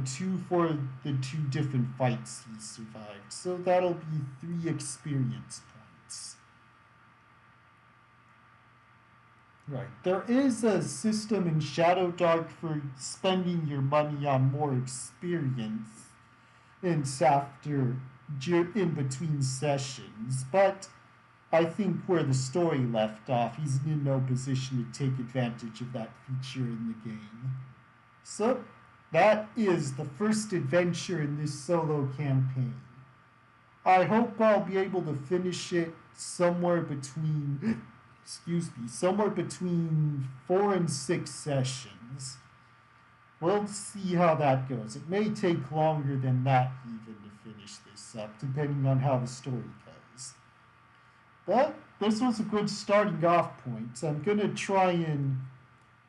[SPEAKER 1] 2 for the 2 different fights he survived. So that'll be 3 experience points. Right. There is a system in Shadow Dark for spending your money on more experience in between sessions, but I think where the story left off, he's in no position to take advantage of that feature in the game. So that is the first adventure in this solo campaign. I hope I'll be able to finish it somewhere between 4 and 6 sessions. We'll see how that goes. It may take longer than that even to finish this up, depending on how the story goes. But this was a good starting off point. I'm going to try and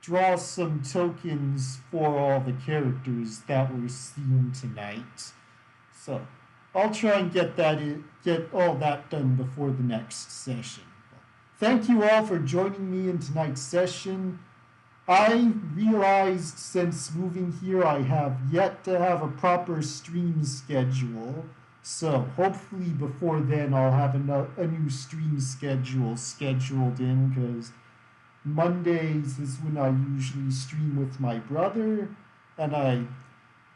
[SPEAKER 1] draw some tokens for all the characters that were seen tonight. So I'll try and get all that done before the next session. Thank you all for joining me in tonight's session. I realized since moving here I have yet to have a proper stream schedule. So hopefully before then I'll have a new stream schedule scheduled in, because Mondays is when I usually stream with my brother, and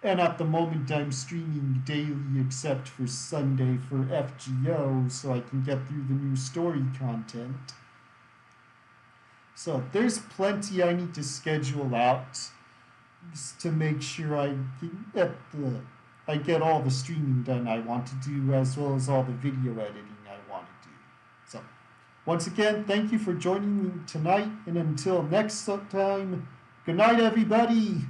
[SPEAKER 1] at the moment I'm streaming daily except for Sunday for FGO, so I can get through the new story content. So there's plenty I need to schedule out to make sure I get all the streaming done I want to do, as well as all the video editing I want to do. So once again, thank you for joining me tonight, and until next time, good night everybody!